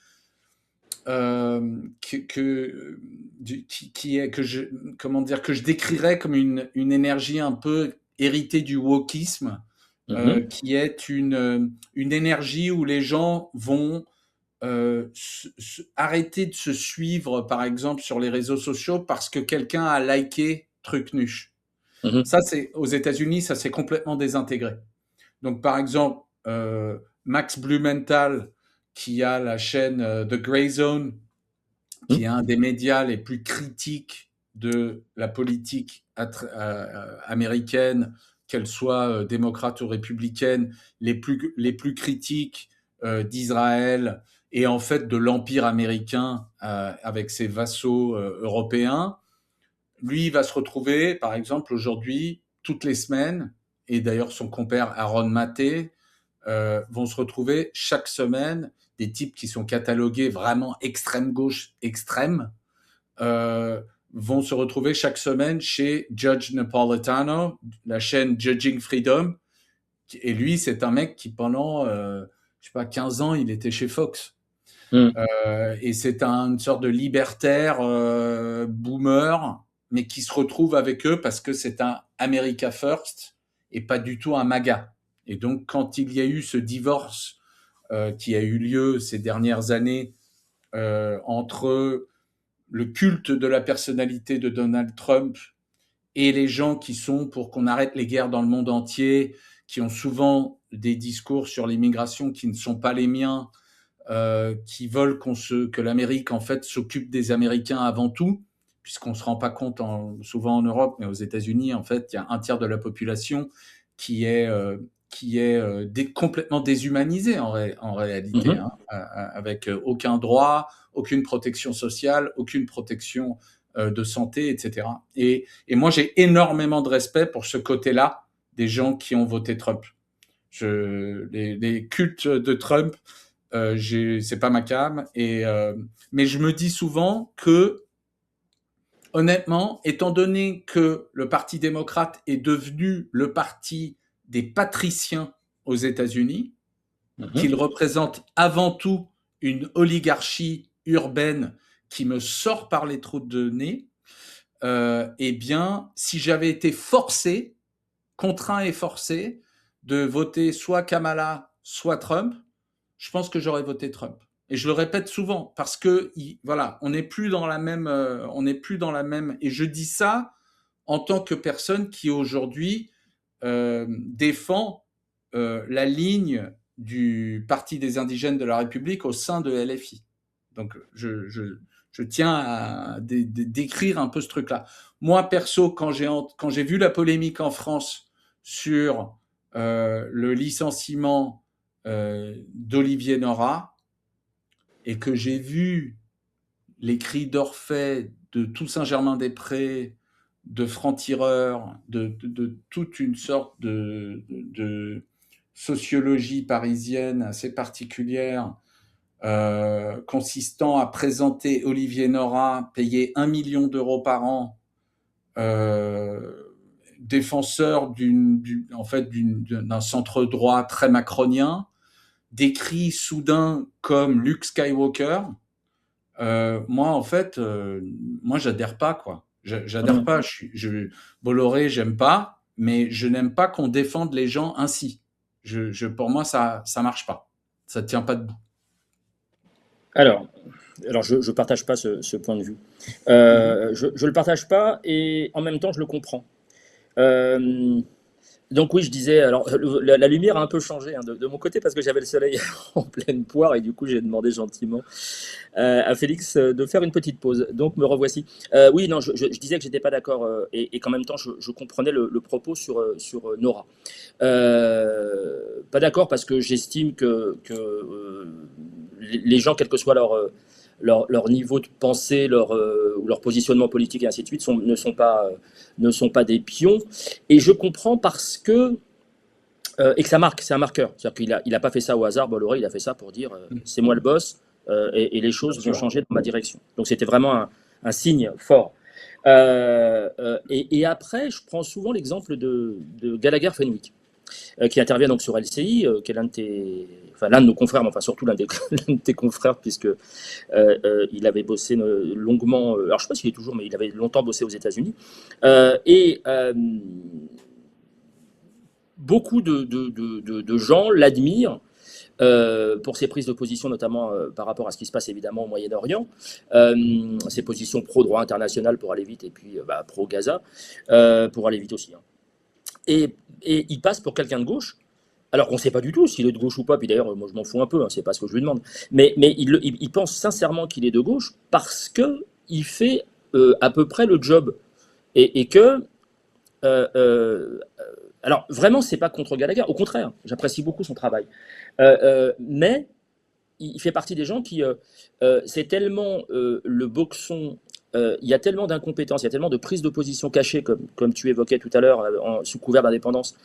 comment dire, que je décrirais comme une énergie un peu héritée du wokisme, qui est une énergie où les gens vont arrêter de se suivre, par exemple, sur les réseaux sociaux parce que quelqu'un a liké Trucnuche. Ça, c'est aux États-Unis, ça s'est complètement désintégré. Donc, par exemple, Max Blumenthal, qui a la chaîne The Grey Zone, qui est un des médias les plus critiques de la politique américaine, qu'elle soit démocrate ou républicaine, les plus critiques d'Israël et en fait de l'Empire américain avec ses vassaux européens. Lui, il va se retrouver, par exemple, aujourd'hui, toutes les semaines, et d'ailleurs son compère Aaron Maté vont se retrouver chaque semaine, des types qui sont catalogués vraiment extrême gauche, extrême, vont se retrouver chaque semaine chez Judge Napolitano, la chaîne Judging Freedom. Et lui, c'est un mec qui, pendant, je sais pas, 15 ans, il était chez Fox. Et c'est une sorte de libertaire boomer, mais qui se retrouve avec eux parce que c'est un America First et pas du tout un MAGA. Et donc, quand il y a eu ce divorce qui a eu lieu ces dernières années entre le culte de la personnalité de Donald Trump et les gens qui sont pour qu'on arrête les guerres dans le monde entier, qui ont souvent des discours sur l'immigration qui ne sont pas les miens, qui veulent que l'Amérique en fait s'occupe des Américains avant tout, puisqu'on se rend pas compte souvent en Europe, mais aux États-Unis en fait il y a un tiers de la population qui est complètement déshumanisée en réalité, hein, avec aucun droit, aucune protection sociale, aucune protection de santé, etc. Et moi j'ai énormément de respect pour ce côté-là des gens qui ont voté Trump. Les cultes de Trump, c'est pas ma came, mais je me dis souvent que, honnêtement, étant donné que le Parti démocrate est devenu le parti des patriciens aux États-Unis, qu'il représente avant tout une oligarchie urbaine qui me sort par les trous de nez, eh bien, si j'avais été contraint et forcé de voter soit Kamala, soit Trump, je pense que j'aurais voté Trump. Et je le répète souvent parce que voilà, on n'est plus dans la même, Et je dis ça en tant que personne qui aujourd'hui défend la ligne du Parti des indigènes de la République au sein de LFI. Donc je tiens à décrire un peu ce truc-là. Moi perso, quand j'ai vu la polémique en France sur le licenciement d'Olivier Nora et que j'ai vu les cris d'Orphée de Toussaint Germain-des-Prés, de francs-tireurs, de toute une sorte de sociologie parisienne assez particulière, consistant à présenter Olivier Nora, payé 1 million d'euros par an, défenseur d'un centre droit très macronien, décrit soudain comme Luke Skywalker, moi, en fait, moi, j'adhère pas, quoi. J'adhère Mhm. pas. Bolloré, j'aime pas, mais je n'aime pas qu'on défende les gens ainsi. Pour moi, ça marche pas. Ça tient pas debout. Alors, alors je partage pas ce point de vue. Mhm. Je le partage pas et en même temps je le comprends. Euh, Donc oui, je disais, alors la lumière a un peu changé hein, de mon côté parce que j'avais le soleil en pleine poire et du coup j'ai demandé gentiment à Félix de faire une petite pause. Donc me revoici. Oui, non, je disais que j'étais pas d'accord et qu'en même temps je comprenais le propos sur Nora. Pas d'accord parce que j'estime que les gens, quel que soit leur niveau de pensée, ou leur positionnement politique et ainsi de suite, ne sont pas des pions. Et je comprends parce que et que ça marque, c'est un marqueur. C'est-à-dire qu'il a pas fait ça au hasard, Bolloré, il a fait ça pour dire c'est moi le boss et les Bien choses vont sûr. changer dans ma direction. Donc c'était vraiment un signe fort. Et après, je prends souvent l'exemple de Gallagher Fenwick, qui intervient donc sur LCI, qui est l'un de nos confrères, mais enfin surtout l'un de tes confrères, puisque il avait bossé longuement, alors je ne sais pas s'il est toujours, mais il avait longtemps bossé aux États-Unis. Et beaucoup de gens l'admirent pour ses prises de position, notamment par rapport à ce qui se passe évidemment au Moyen-Orient, ses positions pro-droit international pour aller vite, et puis pro-Gaza pour aller vite aussi. Hein. Et il passe pour quelqu'un de gauche, alors qu'on ne sait pas du tout s'il est de gauche ou pas, puis d'ailleurs, moi je m'en fous un peu, hein, c'est pas ce que je lui demande. Mais il pense sincèrement qu'il est de gauche parce qu'il fait à peu près le job. Et que euh, euh, alors, vraiment, c'est pas contre Gallagher. Au contraire, j'apprécie beaucoup son travail. Mais il fait partie des gens qui, c'est tellement le boxon, il y a tellement d'incompétence, il y a tellement de prise de position cachée, comme tu évoquais tout à l'heure, sous couvert d'indépendance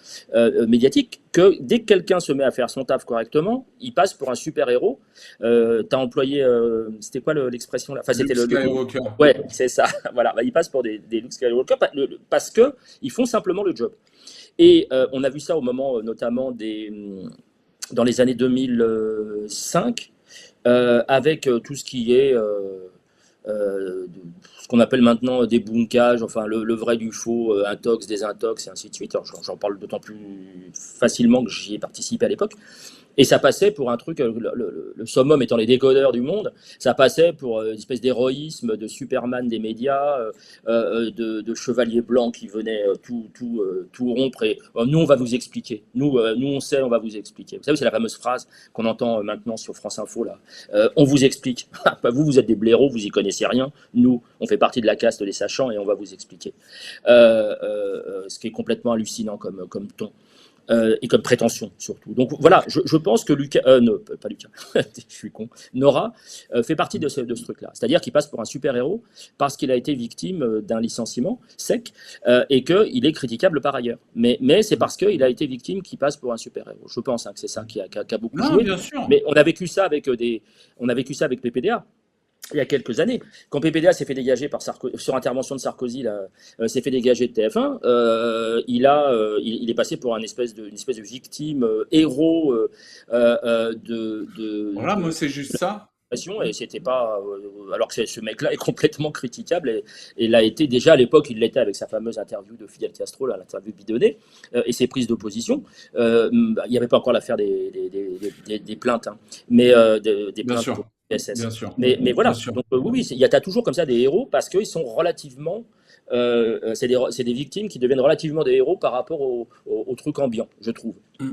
médiatique, que dès que quelqu'un se met à faire son taf correctement, il passe pour un super-héros. Tu as employé, c'était quoi l'expression là? Enfin, c'était Luke Skywalker. Ouais, c'est ça. Voilà, bah, il passe pour des Luke Skywalker parce que ils font simplement le job. Et on a vu ça au moment notamment dans les années 2005, avec tout ce qui est ce qu'on appelle maintenant des bunkages, enfin le vrai du faux, intox, désintox, et ainsi de suite. Alors, j'en parle d'autant plus facilement que j'y ai participé à l'époque. Et ça passait pour un truc, le summum étant les décodeurs du monde, ça passait pour une espèce d'héroïsme de Superman des médias, de chevalier blanc qui venait tout rompre et nous on va vous expliquer, nous on sait, on va vous expliquer. Vous savez, c'est la fameuse phrase qu'on entend maintenant sur France Info là, on vous explique. Vous êtes des blaireaux, vous y connaissez rien, nous on fait partie de la caste des sachants et on va vous expliquer. Ce qui est complètement hallucinant comme ton et comme prétention surtout. Donc voilà, je pense que Lucas, non, pas Lucas, je suis con, Nora fait partie de ce truc-là. C'est-à-dire qu'il passe pour un super-héros parce qu'il a été victime d'un licenciement sec et qu'il est critiquable par ailleurs. Mais c'est parce qu'il a été victime qu'il passe pour un super-héros. Je pense hein, que c'est ça qui a beaucoup Non, joué. bien sûr. Mais on a vécu ça avec on a vécu ça avec PPDA il y a quelques années, quand PPDA s'est fait dégager sur intervention de Sarkozy, s'est fait dégager de TF1, il est passé pour une espèce de victime, héros Voilà, moi, de c'est juste ça. pression, et c'était pas. Alors que ce mec-là est complètement critiquable, et l'a été déjà à l'époque, il l'était avec sa fameuse interview de Fidel Castro, là, l'interview bidonnée, et ses prises d'opposition. Il n'y avait pas encore l'affaire des plaintes, hein, mais des Bien plaintes sûr. pour SS. Bien sûr. Mais Bien voilà, sûr. donc oui, il y a t'as toujours comme ça des héros parce qu'ils sont relativement. C'est des victimes qui deviennent relativement des héros par rapport au truc ambiant, je trouve. Mm.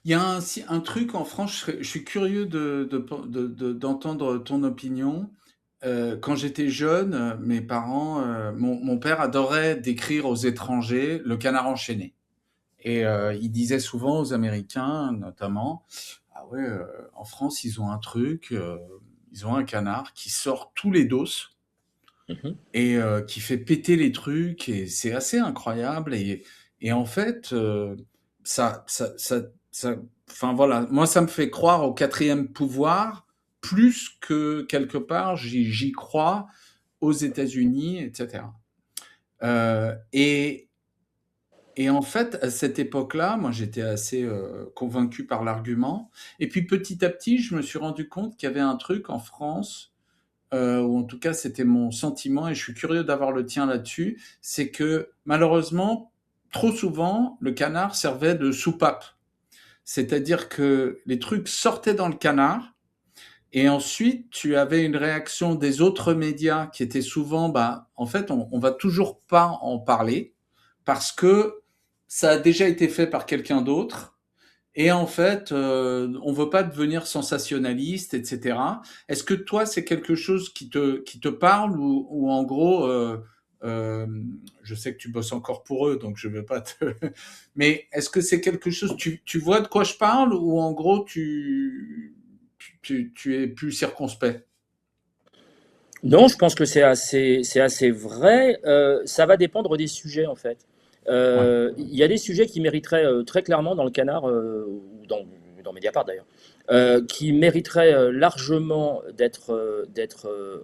Il y a un truc en France, je suis curieux d'entendre ton opinion. Quand j'étais jeune, mes parents, mon père adorait décrire aux étrangers le canard enchaîné. Et il disait souvent aux Américains, notamment, ah ouais, en France, ils ont un truc, ils ont un canard qui sort tous les doses Mhm. et qui fait péter les trucs, et c'est assez incroyable. Et en fait, ça, enfin voilà, moi ça me fait croire au quatrième pouvoir plus que quelque part j'y crois aux États-Unis, etc. Et Et en fait, à cette époque-là, moi, j'étais assez convaincu par l'argument. Et puis petit à petit, je me suis rendu compte qu'il y avait un truc en France, ou en tout cas, c'était mon sentiment, et je suis curieux d'avoir le tien là-dessus, c'est que malheureusement, trop souvent, le canard servait de soupape. C'est-à-dire que les trucs sortaient dans le canard, et ensuite, tu avais une réaction des autres médias qui était souvent, bah, en fait, on va toujours pas en parler parce que ça a déjà été fait par quelqu'un d'autre. Et en fait, on veut pas devenir sensationnaliste, etc. Est-ce que toi, c'est quelque chose qui te parle ou en gros, euh, je sais que tu bosses encore pour eux, donc je veux pas te. Mais est-ce que c'est quelque chose, tu vois de quoi je parle ou en gros, tu es plus circonspect? Non, je pense que c'est assez vrai. Ça va dépendre des sujets, en fait. Ouais, Il y a des sujets qui mériteraient très clairement dans le Canard, ou dans Mediapart d'ailleurs, qui mériteraient largement d'être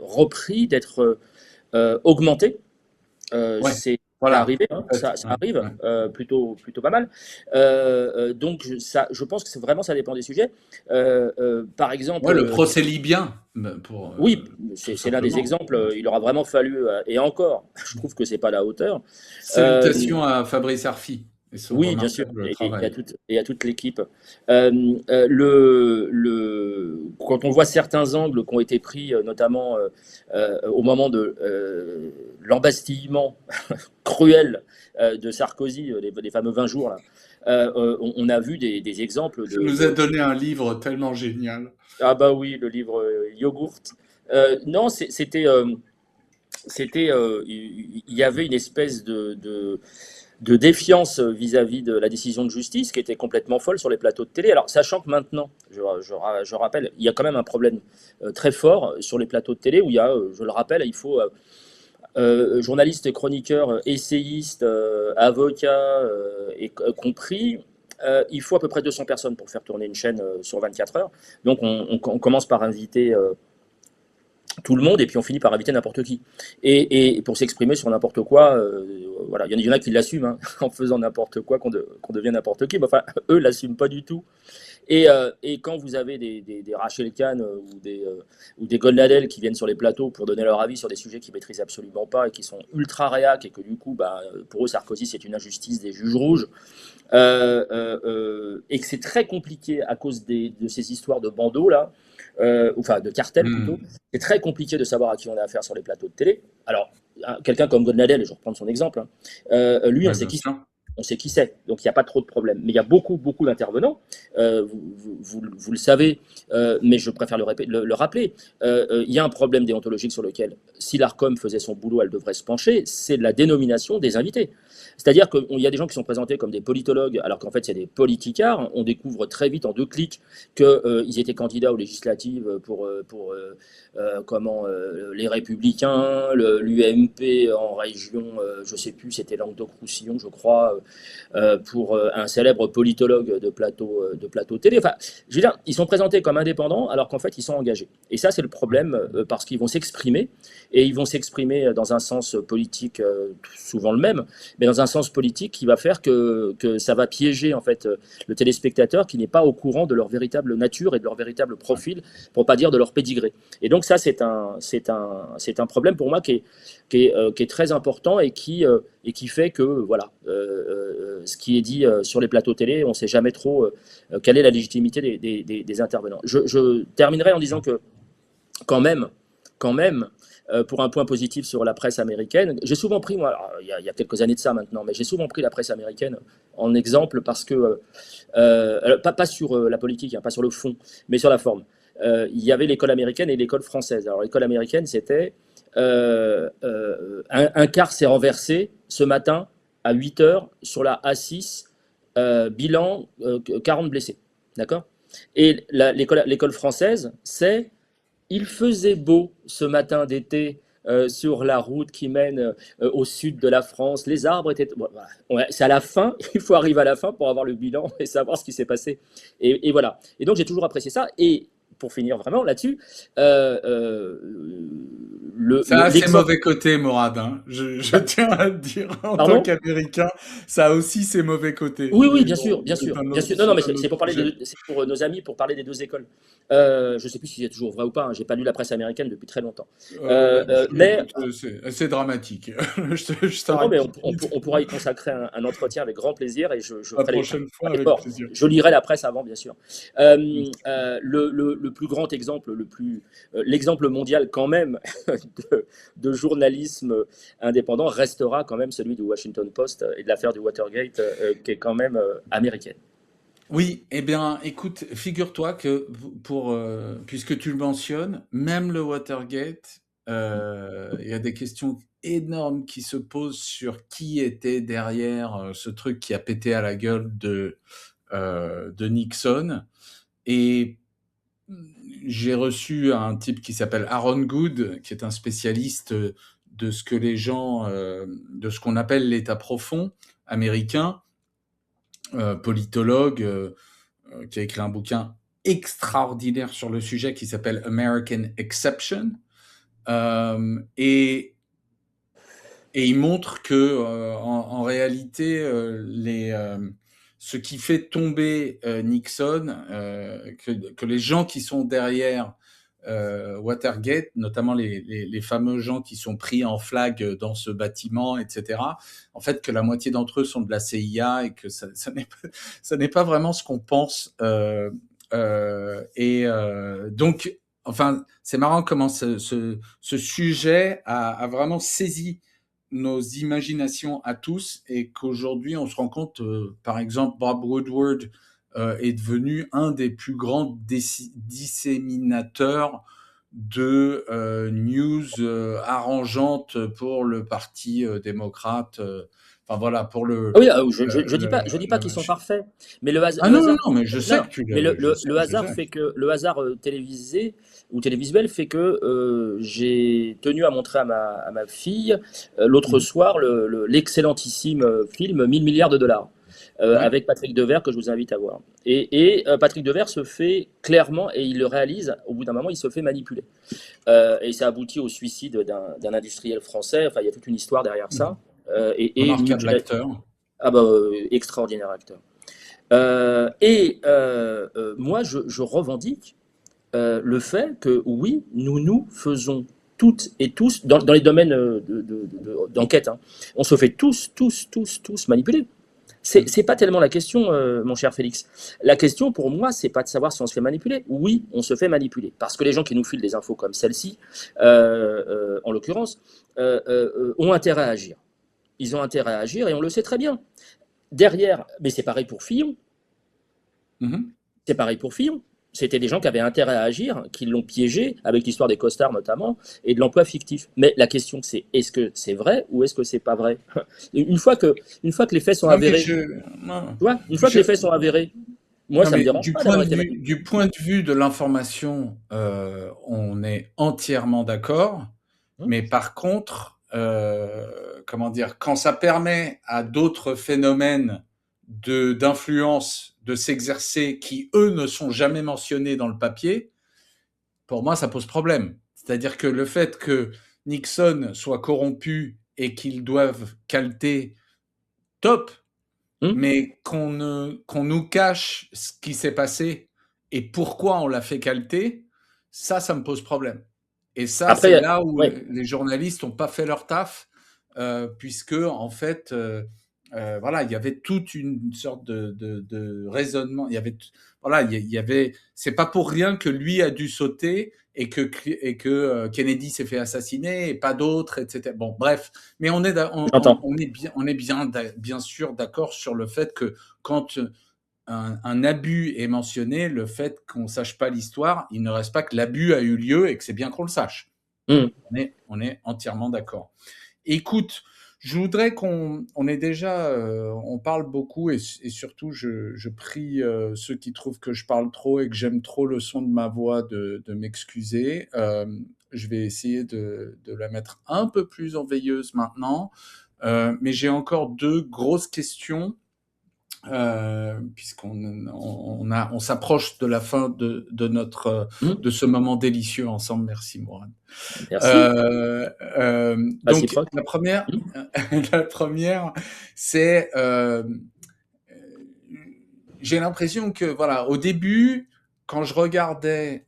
repris, d'être augmentés. ouais, C'est voilà. arrivé, En hein, fait, ça ouais, arrive, ouais. plutôt pas mal. Donc je pense que vraiment ça dépend des sujets. Par exemple, Ouais, le procès libyen, pour oui, tout c'est l'un des simplement. exemples. Il aura vraiment fallu, et encore, je trouve que c'est pas à la hauteur. Euh, Salutations à Fabrice Arfi et son oui, bien sûr, remarquable et travail. et à toute l'équipe. Quand on voit certains angles qui ont été pris, notamment au moment de l'embastillement cruel de Sarkozy, les fameux 20 jours, là, on a vu des exemples Tu nous as donné un livre tellement génial. Ah bah oui, le livre Yogourt. Non, il y avait une espèce de défiance vis-à-vis de la décision de justice qui était complètement folle sur les plateaux de télé. Alors, sachant que maintenant, je rappelle, il y a quand même un problème très fort sur les plateaux de télé où il y a, je le rappelle, il faut journalistes, chroniqueurs, essayistes, avocats compris. Il faut à peu près 200 personnes pour faire tourner une chaîne sur 24 heures. Donc on commence par inviter tout le monde et puis on finit par inviter n'importe qui. Et pour s'exprimer sur n'importe quoi, voilà, il y en a qui l'assument hein, en faisant n'importe quoi, qu'on devient n'importe qui. Mais enfin, eux l'assument pas du tout. Et quand vous avez des Rachel Kahn ou des Goldnadel qui viennent sur les plateaux pour donner leur avis sur des sujets qu'ils maîtrisent absolument pas et qui sont ultra réac et que du coup, bah, pour eux, Sarkozy, c'est une injustice des juges rouges, et que c'est très compliqué à cause de ces histoires de bandeaux là, enfin de cartels plutôt, Hmm. c'est très compliqué de savoir à qui on a affaire sur les plateaux de télé. Alors, quelqu'un comme Goldnadel, et je vais reprendre son exemple, hein, lui, Ouais, bien sûr. on sait qui c'est, donc il n'y a pas trop de problème. Mais il y a beaucoup d'intervenants, vous le savez, mais je préfère le rappeler. Il y a un problème déontologique sur lequel, si l'ARCOM faisait son boulot, elle devrait se pencher, c'est de la dénomination des invités. C'est-à-dire qu'il y a des gens qui sont présentés comme des politologues, alors qu'en fait, c'est des politicards. On découvre très vite, en 2 clics, qu'ils étaient candidats aux législatives les Républicains, l'UMP en région, je ne sais plus, c'était Languedoc-Roussillon, je crois, pour un célèbre politologue de plateau télé. Enfin, je veux dire, ils sont présentés comme indépendants alors qu'en fait, ils sont engagés. Et ça, c'est le problème parce qu'ils vont s'exprimer et ils vont s'exprimer dans un sens politique souvent le même, mais dans un sens politique qui va faire que ça va piéger en fait le téléspectateur qui n'est pas au courant de leur véritable nature et de leur véritable profil, pour pas dire de leur pédigré. Et donc ça, c'est un problème pour moi qui est très important et qui fait que voilà, ce qui est dit sur les plateaux télé, on ne sait jamais trop quelle est la légitimité des intervenants. Je terminerai en disant que quand même, pour un point positif sur la presse américaine, j'ai souvent pris, moi, il y a quelques années de ça maintenant, mais j'ai souvent pris la presse américaine en exemple parce que, pas sur la politique, hein, pas sur le fond, mais sur la forme. Il y avait l'école américaine et l'école française. Alors l'école américaine, c'était un car s'est renversé ce matin à 8 heures sur la A6, bilan 40 blessés. D'accord. Et l'école française, c'est il faisait beau ce matin d'été sur la route qui mène au sud de la France. Les arbres étaient. Bon, voilà. Ouais, c'est à la fin, il faut arriver à la fin pour avoir le bilan et savoir ce qui s'est passé. Et voilà. Et donc j'ai toujours apprécié ça. Et pour finir vraiment là-dessus, euh, euh, Ça a ses l'exemple. mauvais côtés, Morad, hein. Je tiens à le dire en tant Pardon? qu'Américain, ça a aussi ses mauvais côtés. Oui, oui, Mais bien bon, sûr, bien c'est sûr, un bien autre, sûr. Non, non, c'est mais un c'est autre pour parler sujet. c'est pour nos amis, pour parler des deux écoles. Je ne sais plus si c'est toujours vrai ou pas, hein, j'ai pas lu la presse américaine depuis très longtemps. Mais Écoute, c'est dramatique. Je non, t'arrête mais tout de suite. on pourra y consacrer un entretien avec grand plaisir et je La ferai les prochaine fois, avec efforts. plaisir. Je lirai la presse avant, bien sûr. Le plus grand exemple, l'exemple mondial quand même de journalisme indépendant restera quand même celui du Washington Post et de l'affaire du Watergate, qui est quand même américaine. Oui, eh bien, écoute, figure-toi que puisque tu le mentionnes, même le Watergate, il y a des questions énormes qui se posent sur qui était derrière ce truc qui a pété à la gueule de Nixon. Et j'ai reçu un type qui s'appelle Aaron Good, qui est un spécialiste de ce que les gens, de ce qu'on appelle l'état profond américain, politologue, qui a écrit un bouquin extraordinaire sur le sujet qui s'appelle American Exception. Et il montre que en réalité, ce qui fait tomber Nixon, que les gens qui sont derrière Watergate, notamment les fameux gens qui sont pris en flag dans ce bâtiment, etc., en fait, que la moitié d'entre eux sont de la CIA et que ça n'est pas vraiment ce qu'on pense. Donc, enfin, c'est marrant comment ce sujet a vraiment saisi nos imaginations à tous et qu'aujourd'hui on se rend compte, par exemple, Bob Woodward est devenu un des plus grands disséminateurs de news arrangeantes pour le parti démocrate. Enfin voilà, pour Ah oui, je dis pas la qu'ils sont machine. parfaits, mais Ah le non, non, hasard, non, mais je sais non, que tu mais l'as, le je hasard sais. fait que le hasard télévisé ou télévisuel fait que j'ai tenu à montrer à ma fille l'autre Mhm. soir l'excellentissime film 1000 milliards de dollars Ouais. avec Patrick Devers que je vous invite à voir. Patrick Devers se fait clairement et il le réalise. Au bout d'un moment, il se fait manipuler et ça aboutit au suicide d'un industriel français. Enfin, il y a toute une histoire derrière Mhm. ça et une Remarquable acteur. ah bah, extraordinaire acteur. Moi, je revendique le fait que oui, nous faisons toutes et tous, dans les domaines d'enquête, hein, on se fait tous manipuler. Mhm. C'est pas tellement la question, mon cher Félix. La question pour moi, c'est pas de savoir si on se fait manipuler. Oui, on se fait manipuler parce que les gens qui nous filent des infos comme celle-ci, en l'occurrence, ont intérêt à agir. Ils ont intérêt à agir et on le sait très bien. Derrière, mais c'est pareil pour Fillon. Mhm. C'est pareil pour Fillon. C'était des gens qui avaient intérêt à agir, qui l'ont piégé, avec l'histoire des costards notamment, et de l'emploi fictif. Mais la question, c'est est-ce que c'est vrai ou est-ce que c'est pas vrai? Une fois que les faits sont Non, mais avérés, non, tu vois, une fois que je, les faits sont avérés, moi, non, ça me mais dérange pas d'avoir été manipulé. du point de vue de l'information, on est entièrement d'accord. Hein. Mais par contre, comment dire, quand ça permet à d'autres phénomènes d'influence de s'exercer qui, eux, ne sont jamais mentionnés dans le papier, pour moi, ça pose problème. C'est-à-dire que le fait que Nixon soit corrompu et qu'ils doivent calter, top, Hein. mais qu'on nous cache ce qui s'est passé et pourquoi on l'a fait calter, ça me pose problème. Et ça, c'est Après, là où ouais. les journalistes n'ont pas fait leur taf, puisque en fait, voilà, il y avait toute une sorte de raisonnement. Il y avait, voilà, il y avait. C'est pas pour rien que lui a dû sauter et que Kennedy s'est fait assassiner et pas d'autres, etc. Bon, bref, mais J'entends. on est bien sûr d'accord sur le fait que quand un abus est mentionné, le fait qu'on sache pas l'histoire, il ne reste pas que l'abus a eu lieu et que c'est bien qu'on le sache. Hein. On est entièrement d'accord. Écoute, je voudrais on est déjà, on parle beaucoup et surtout je prie ceux qui trouvent que je parle trop et que j'aime trop le son de ma voix de m'excuser. Je vais essayer de la mettre un peu plus en veilleuse maintenant. Mais j'ai encore deux grosses questions puisqu'on s'approche de la fin de ce moment délicieux ensemble. Merci, Mourad. Merci. Donc Réciproque. la première, Mhm. la première, c'est j'ai l'impression que voilà, au début, quand je regardais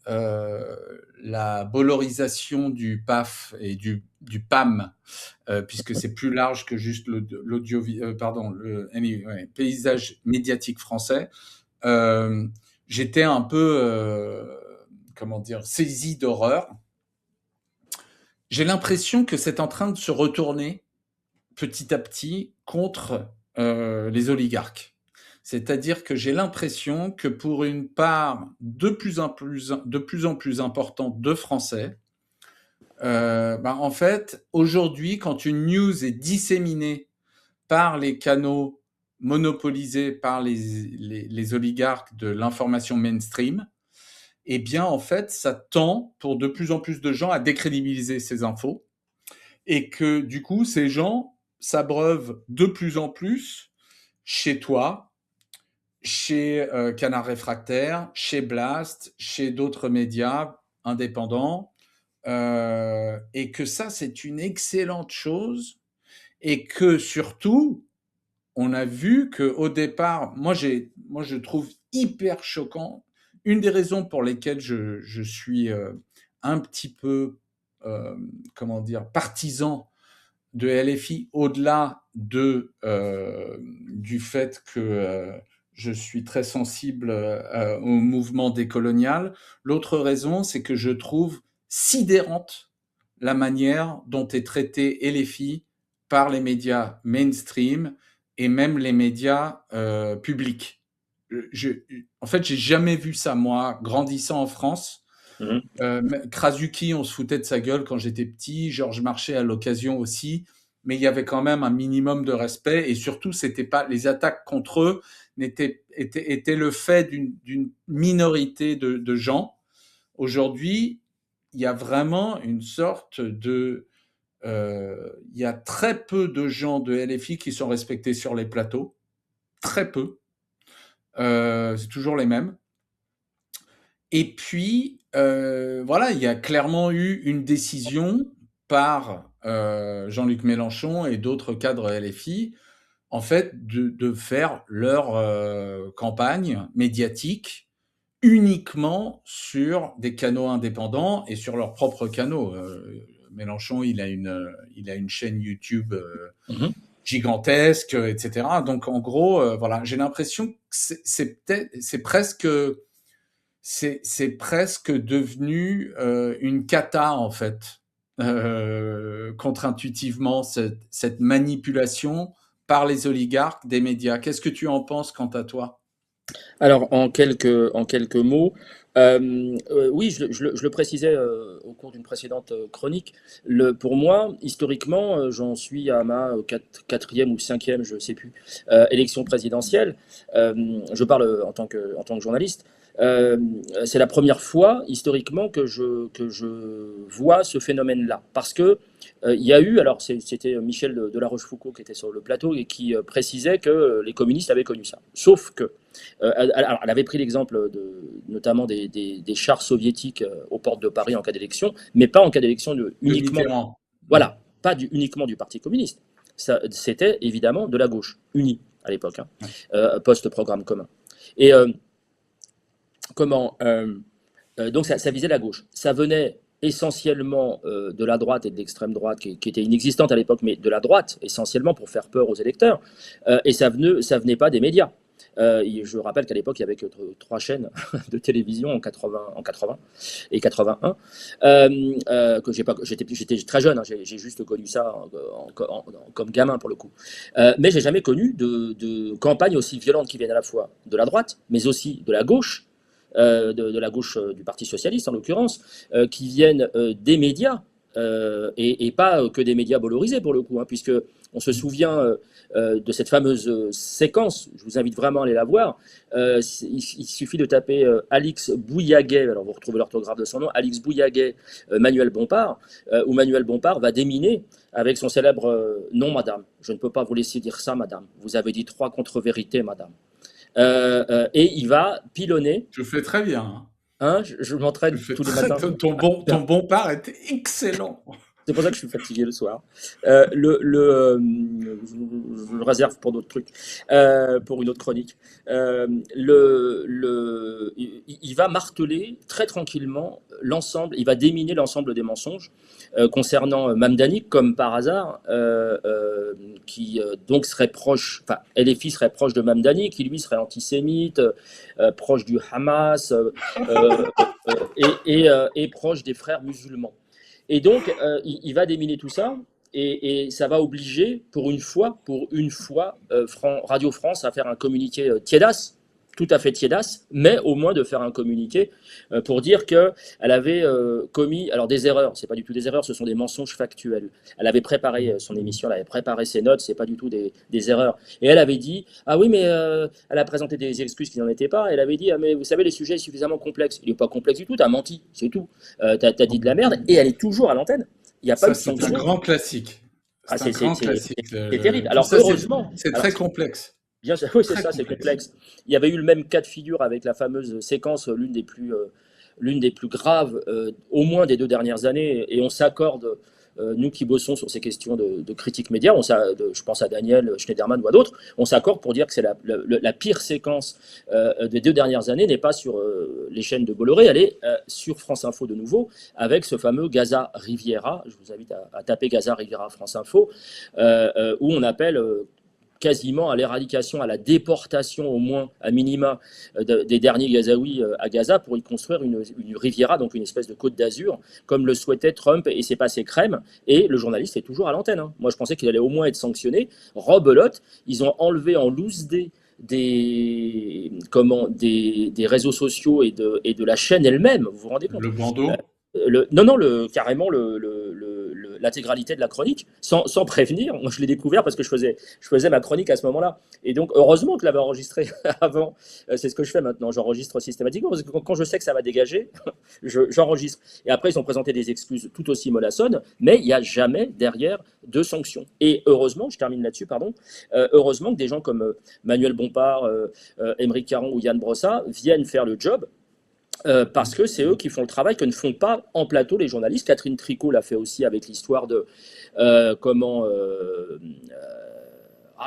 la valorisation du PAF et du PAM, puisque c'est plus large que juste l'audio, pardon, anyway, paysage médiatique français, euh, j'étais un peu, comment dire, saisi d'horreur. J'ai l'impression que c'est en train de se retourner petit à petit contre les oligarques. C'est-à-dire que j'ai l'impression que pour une part de plus en plus importante de Français, en fait, aujourd'hui, quand une news est disséminée par les canaux monopolisés par les oligarques de l'information mainstream, eh bien, en fait, ça tend pour de plus en plus de gens à décrédibiliser ces infos et que du coup, ces gens s'abreuvent de plus en plus chez toi, chez Canard Réfractaire, chez Blast, chez d'autres médias indépendants, et que ça, c'est une excellente chose, et que surtout, on a vu qu'au départ, moi, je trouve hyper choquant, une des raisons pour lesquelles je suis un petit peu, comment dire, partisan de LFI, au-delà du fait que je suis très sensible au mouvement décolonial. L'autre raison, c'est que je trouve sidérante la manière dont est traité LFI par les médias mainstream et même les médias publics. Je, En fait, j'ai jamais vu ça, moi, grandissant en France. Mhm. Krasuki, on se foutait de sa gueule quand j'étais petit. Georges Marchais à l'occasion aussi. Mais il y avait quand même un minimum de respect. Et surtout, c'était pas les attaques contre eux étaient le fait d'une minorité de gens. Aujourd'hui, il y a vraiment une sorte de... il y a très peu de gens de LFI qui sont respectés sur les plateaux. Très peu. C'est toujours les mêmes. Et puis, voilà, il y a clairement eu une décision par Jean-Luc Mélenchon et d'autres cadres LFI, en fait, de faire leur campagne médiatique uniquement sur des canaux indépendants et sur leurs propres canaux. Mélenchon, il a une chaîne YouTube Mhm. gigantesque, etc. Donc, en gros, voilà, j'ai l'impression que c'est presque devenu une cata, en fait, contre-intuitivement, cette manipulation par les oligarques des médias. Qu'est-ce que tu en penses quant à toi? Alors, en quelques mots, oui, je le précisais au cours d'une précédente chronique. Pour moi, historiquement, j'en suis à ma quatrième ou cinquième, je ne sais plus, élection présidentielle. Je parle en tant que journaliste. Euh, c'est la première fois, historiquement, que je vois ce phénomène-là. Parce que il y a eu, alors c'était Michel de La Rochefoucauld qui était sur le plateau et qui précisait que les communistes avaient connu ça. Sauf que alors, elle avait pris l'exemple notamment des chars soviétiques aux portes de Paris en cas d'élection, mais pas en cas d'élection De uniquement, Mitterrand. voilà, pas uniquement du Parti communiste. C'était évidemment de la gauche, unie à l'époque, hein, post-programme commun. Et comment donc ça visait la gauche. Ça venait essentiellement de la droite et de l'extrême droite, qui était inexistante à l'époque, mais de la droite essentiellement pour faire peur aux électeurs. Et ça venait pas des médias. Je rappelle qu'à l'époque, il y avait que trois chaînes de télévision en 80 et 81. Que j'étais très jeune, hein, j'ai juste connu ça comme gamin pour le coup. Mais j'ai jamais connu de campagne aussi violente qui vienne à la fois de la droite, mais aussi de la gauche, de la gauche du Parti socialiste en l'occurrence, qui viennent des médias et pas que des médias valorisés pour le coup, hein, puisque on se souvient de cette fameuse séquence. Je vous invite vraiment à aller la voir. Il suffit de taper Alix Bouillaguet, alors vous retrouvez l'orthographe de son nom, Alix Bouillaguet, Manuel Bompard, où Manuel Bompard va déminer avec son célèbre non, madame, je ne peux pas vous laisser dire ça, madame. Vous avez dit 3 contre-vérités, madame. Et il va pilonner. Je fais très bien. Hein, je m'entraîne tous les matins. Ton Bompard était excellent. C'est pour ça que je suis fatigué le soir. Je le réserve pour d'autres trucs, pour une autre chronique. Il va marteler très tranquillement l'ensemble, il va déminer l'ensemble des mensonges concernant Mamdani, comme par hasard, qui donc serait proche, enfin, LFI serait proche de Mamdani, qui lui serait antisémite, proche du Hamas, et proche des frères musulmans. Et donc, il va déminer tout ça, et ça va obliger, pour une fois, Radio France à faire un communiqué tiédas, tout à fait tiédas, mais au moins de faire un communiqué pour dire qu'elle avait commis, alors des erreurs, c'est pas du tout des erreurs, ce sont des mensonges factuels. Elle avait préparé son émission, elle avait préparé ses notes, c'est pas du tout des erreurs. Et elle avait dit, ah oui, mais elle a présenté des excuses qui n'en étaient pas, elle avait dit, ah mais vous savez, les sujets sont suffisamment complexes. Il n'est pas complexe du tout, t'as menti, c'est tout. T'as dit de la merde, et elle est toujours à l'antenne. Il n'y a pas eu de sanction. C'est un grand classique. C'est terrible. Alors heureusement. C'est très complexe. Bien sûr, oui, c'est ça, c'est complexe. Il y avait eu le même cas de figure avec la fameuse séquence, l'une des plus graves, au moins des 2 dernières années, et on s'accorde, nous qui bossons sur ces questions de critique média, je pense à Daniel Schneiderman ou à d'autres, on s'accorde pour dire que c'est la pire séquence des 2 dernières années n'est pas sur les chaînes de Bolloré, elle est sur France Info de nouveau, avec ce fameux Gaza Riviera. Je vous invite à taper Gaza Riviera France Info, où on appelle quasiment à l'éradication, à la déportation au moins, à minima, des derniers Gazaouis à Gaza pour y construire une riviera, donc une espèce de côte d'Azur, comme le souhaitait Trump, et c'est passé crème, et le journaliste est toujours à l'antenne. Hein. Moi, je pensais qu'il allait au moins être sanctionné. Rebelote, ils ont enlevé en loose des réseaux sociaux et de la chaîne elle-même, vous vous rendez compte? Le bandeau Non, carrément l'intégralité de la chronique, sans prévenir. Moi, je l'ai découvert parce que je faisais ma chronique à ce moment-là. Et donc, heureusement que je l'avais enregistré avant. C'est ce que je fais maintenant. J'enregistre systématiquement parce que quand je sais que ça va dégager, j'enregistre. Et après, ils ont présenté des excuses tout aussi mollassonnes, mais il n'y a jamais derrière de sanctions. Et heureusement, je termine là-dessus, pardon, heureusement que des gens comme Manuel Bompard, Émeric Caron ou Yann Brossat viennent faire le job. Parce que c'est eux qui font le travail que ne font pas en plateau les journalistes. Catherine Tricot l'a fait aussi avec l'histoire de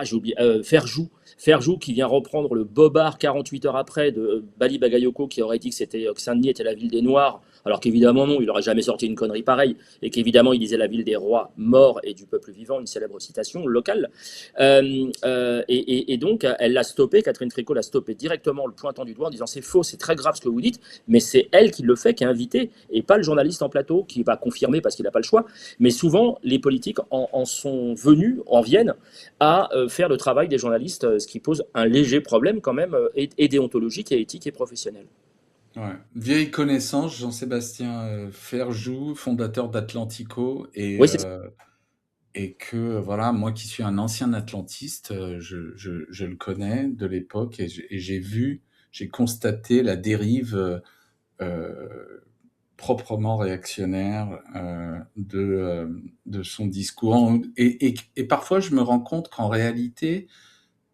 j'ai oublié, Ferjou qui vient reprendre le bobard 48 heures après de Bali Bagayoko qui aurait dit que Saint-Denis était la ville des Noirs, alors qu'évidemment non, il n'aurait jamais sorti une connerie pareille, et qu'évidemment il disait la ville des rois morts et du peuple vivant, une célèbre citation locale. Et donc elle l'a stoppé, Catherine Tricot l'a stoppé directement, le pointant du doigt en disant c'est faux, c'est très grave ce que vous dites, mais c'est elle qui le fait, qui est invitée, et pas le journaliste en plateau qui va confirmer parce qu'il n'a pas le choix. Mais souvent les politiques en viennent à faire le travail des journalistes, ce qui pose un léger problème quand même, et déontologique et éthique et professionnel. Ouais. Vieille connaissance, Jean-Sébastien Ferjou, fondateur d'Atlantico, et que voilà, moi qui suis un ancien atlantiste, je le connais de l'époque, et j'ai constaté la dérive proprement réactionnaire de son discours. Et parfois, je me rends compte qu'en réalité,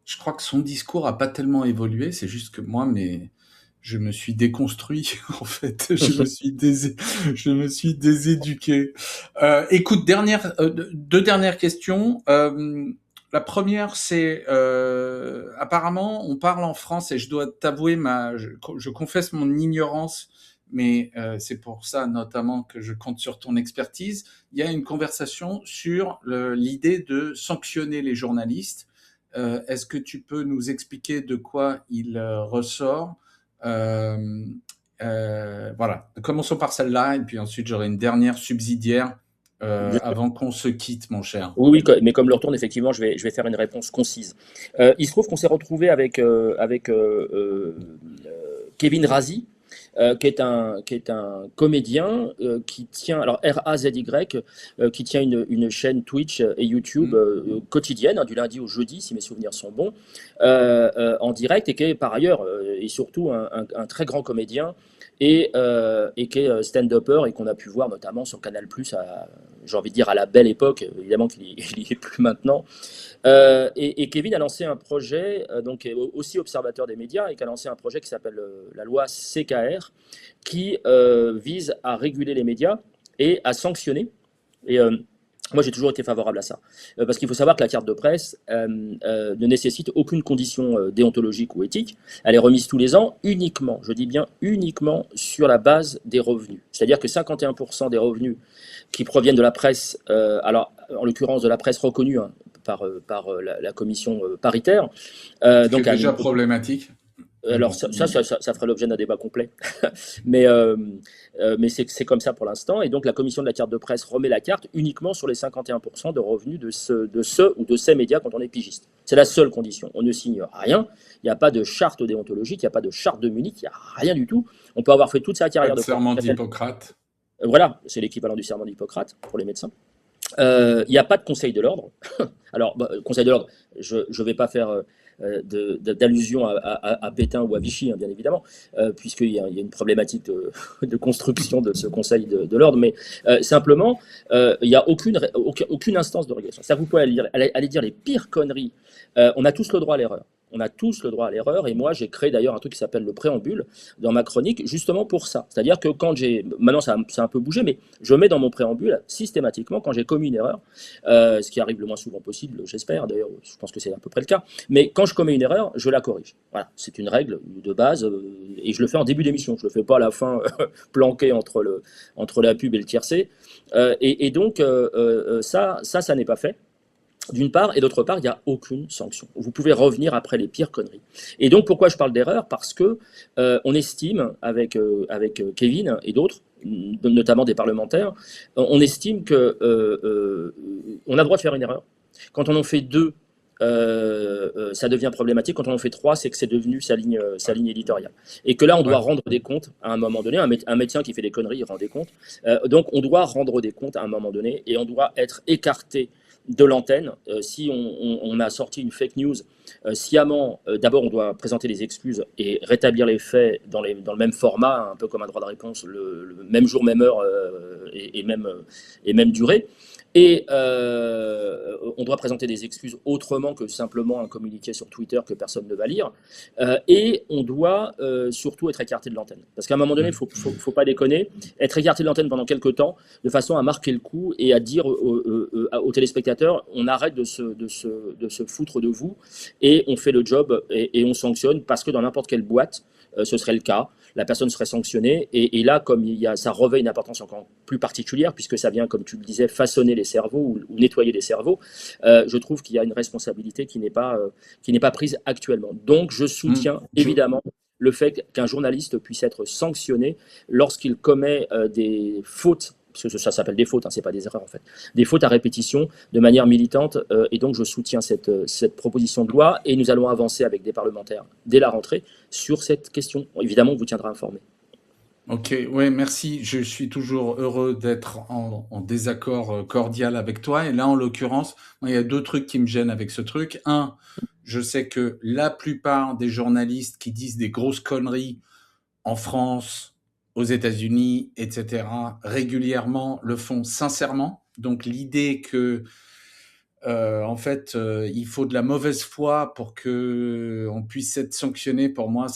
je crois que son discours a pas tellement évolué. C'est juste que moi, je me suis déconstruit, en fait. Je me suis déséduqué. Écoute, 2 dernières questions. La première, c'est apparemment, on parle en France, et je dois t'avouer, je confesse mon ignorance, mais c'est pour ça notamment que je compte sur ton expertise. Il y a une conversation sur l'idée de sanctionner les journalistes. Est-ce que tu peux nous expliquer de quoi il ressort? Voilà, commençons par celle-là, et puis ensuite j'aurai une dernière subsidiaire avant qu'on se quitte, mon cher. Oui, mais comme le retourne, effectivement, je vais faire une réponse concise. Il se trouve qu'on s'est retrouvé avec Kevin Razi, qui est un comédien qui tient, alors R-A-Z-Y, qui tient une chaîne Twitch et YouTube Mm. quotidienne, hein, du lundi au jeudi, si mes souvenirs sont bons, en direct, et qui est par ailleurs et surtout un très grand comédien et qui est stand-upper et qu'on a pu voir notamment sur Canal+, j'ai envie de dire à la belle époque, évidemment qu'il n'y est plus maintenant. Et Kevin a lancé un projet, donc est aussi observateur des médias, et qui a lancé un projet qui s'appelle la loi CKR, qui vise à réguler les médias et à sanctionner. Et moi, j'ai toujours été favorable à ça. Parce qu'il faut savoir que la carte de presse ne nécessite aucune condition déontologique ou éthique. Elle est remise tous les ans uniquement, je dis bien uniquement, sur la base des revenus. C'est-à-dire que 51% des revenus qui proviennent de la presse, alors en l'occurrence de la presse reconnue, hein, par la commission paritaire. Ce qui est Donc, déjà problématique. Mais alors bon. ça ferait l'objet d'un débat complet, mais, c'est comme ça pour l'instant. Et donc la commission de la carte de presse remet la carte uniquement sur les 51% de revenus de ceux ou de ces médias quand on est pigiste. C'est la seule condition. On ne signe rien, il n'y a pas de charte déontologique, il n'y a pas de charte de Munich, il n'y a rien du tout. On peut avoir fait toute sa Pas carrière de de serment professionnel. d'Hippocrate. Voilà, c'est l'équivalent du serment d'Hippocrate pour les médecins. Il n'y a pas de conseil de l'ordre. Alors, conseil de l'ordre, je ne vais pas faire d'allusion à Pétain ou à Vichy, hein, bien évidemment, puisqu'il y a une problématique de construction de ce conseil de l'ordre, mais simplement, il n'y a aucune instance de régulation. Ça, vous pouvez aller dire les pires conneries. On a tous le droit à l'erreur. On a tous le droit à l'erreur, et moi j'ai créé d'ailleurs un truc qui s'appelle le préambule dans ma chronique, justement pour ça. C'est-à-dire que maintenant ça a un peu bougé, mais je mets dans mon préambule systématiquement quand j'ai commis une erreur, ce qui arrive le moins souvent possible, j'espère, d'ailleurs je pense que c'est à peu près le cas, mais quand je commets une erreur, je la corrige. Voilà, c'est une règle de base, et je le fais en début d'émission, je le fais pas à la fin planqué entre la pub et le tiercé. Et donc ça n'est pas fait d'une part, et d'autre part, il n'y a aucune sanction. Vous pouvez revenir après les pires conneries. Et donc, pourquoi je parle d'erreur? Parce que on estime, avec Kevin et d'autres, notamment des parlementaires, on estime que on a le droit de faire une erreur. Quand on en fait deux, ça devient problématique. Quand on en fait trois, c'est que c'est devenu sa ligne éditoriale. Et que là, on doit Ouais. rendre des comptes à un moment donné. Un médecin qui fait des conneries, il rend des comptes. Donc, on doit rendre des comptes à un moment donné et on doit être écarté de l'antenne. Si on a sorti une fake news sciemment, d'abord on doit présenter les excuses et rétablir les faits dans le même format, un peu comme un droit de réponse, le même jour, même heure et même durée. Et on doit présenter des excuses autrement que simplement un communiqué sur Twitter que personne ne va lire. Et on doit surtout être écarté de l'antenne. Parce qu'à un moment donné, il ne faut pas déconner, être écarté de l'antenne pendant quelques temps, de façon à marquer le coup et à dire aux téléspectateurs, on arrête de se foutre de vous et on fait le job et on sanctionne, parce que dans n'importe quelle boîte, ce serait le cas. La personne serait sanctionnée. Et là, comme ça revêt une importance encore plus particulière, puisque ça vient, comme tu le disais, façonner les cerveaux ou nettoyer les cerveaux, je trouve qu'il y a une responsabilité qui n'est pas prise actuellement. Donc, je soutiens évidemment le fait qu'un journaliste puisse être sanctionné lorsqu'il commet des fautes, parce que ça s'appelle des fautes, hein, c'est pas des erreurs en fait, des fautes à répétition de manière militante, et donc je soutiens cette proposition de loi, et nous allons avancer avec des parlementaires dès la rentrée sur cette question. Bon, évidemment, on vous tiendra informé. Ok, ouais, merci. Je suis toujours heureux d'être en désaccord cordial avec toi. Et là, en l'occurrence, moi, il y a deux trucs qui me gênent avec ce truc. Un, je sais que la plupart des journalistes qui disent des grosses conneries en France, aux États-Unis, etc., régulièrement le font sincèrement. Donc l'idée que en fait, il faut de la mauvaise foi pour que on puisse être sanctionné, pour moi,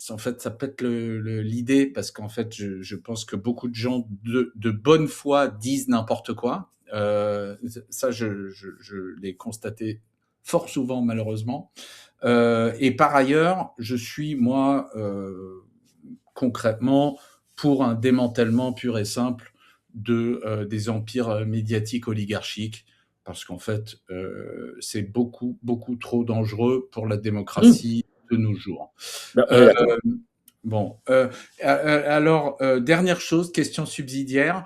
en fait, ça pète l'idée, parce qu'en fait, je pense que beaucoup de gens de bonne foi disent n'importe quoi. Ça, je l'ai constaté fort souvent, malheureusement. Et par ailleurs, je suis, moi, concrètement, pour un démantèlement pur et simple des empires médiatiques oligarchiques, parce qu'en fait, c'est beaucoup, beaucoup trop dangereux pour la démocratie de nos jours. Ben, on est d'accord. Bon, alors, dernière chose, question subsidiaire.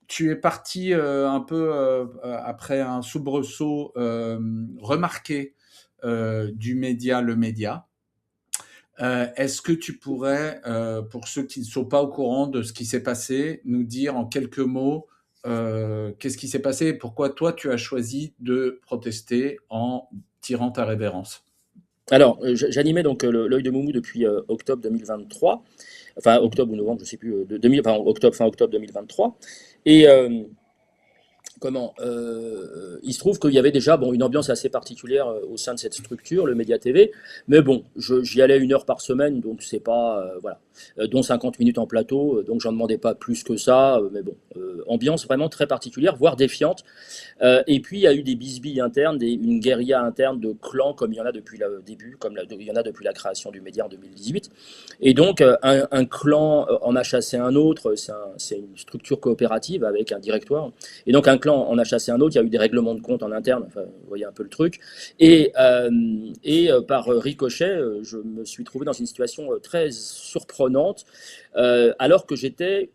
Tu es parti un peu après un soubresaut remarqué du média Le Média. Est-ce que tu pourrais, pour ceux qui ne sont pas au courant de ce qui s'est passé, nous dire en quelques mots qu'est-ce qui s'est passé et pourquoi toi tu as choisi de protester en tirant ta révérence? Alors, j'animais donc l'œil de Moumou depuis octobre 2023, enfin octobre ou novembre, je ne sais plus, enfin octobre, fin octobre 2023. Et il se trouve qu'il y avait déjà une ambiance assez particulière au sein de cette structure, le Média TV. Mais bon, j'y allais 1 heure par semaine, donc c'est pas. Voilà. Dont 50 minutes en plateau, donc j'en demandais pas plus que ça. Mais bon, ambiance vraiment très particulière, voire défiante. Et puis il y a eu des bisbilles internes, une guérilla interne de clans comme il y en a depuis le début, il y en a depuis la création du média en 2018. Et donc un clan en a chassé un autre, c'est une structure coopérative avec un directoire. Et donc un clan en a chassé un autre, il y a eu des règlements de compte en interne, enfin, vous voyez un peu le truc. Par ricochet, je me suis trouvé dans une situation très surprenante, alors que j'étais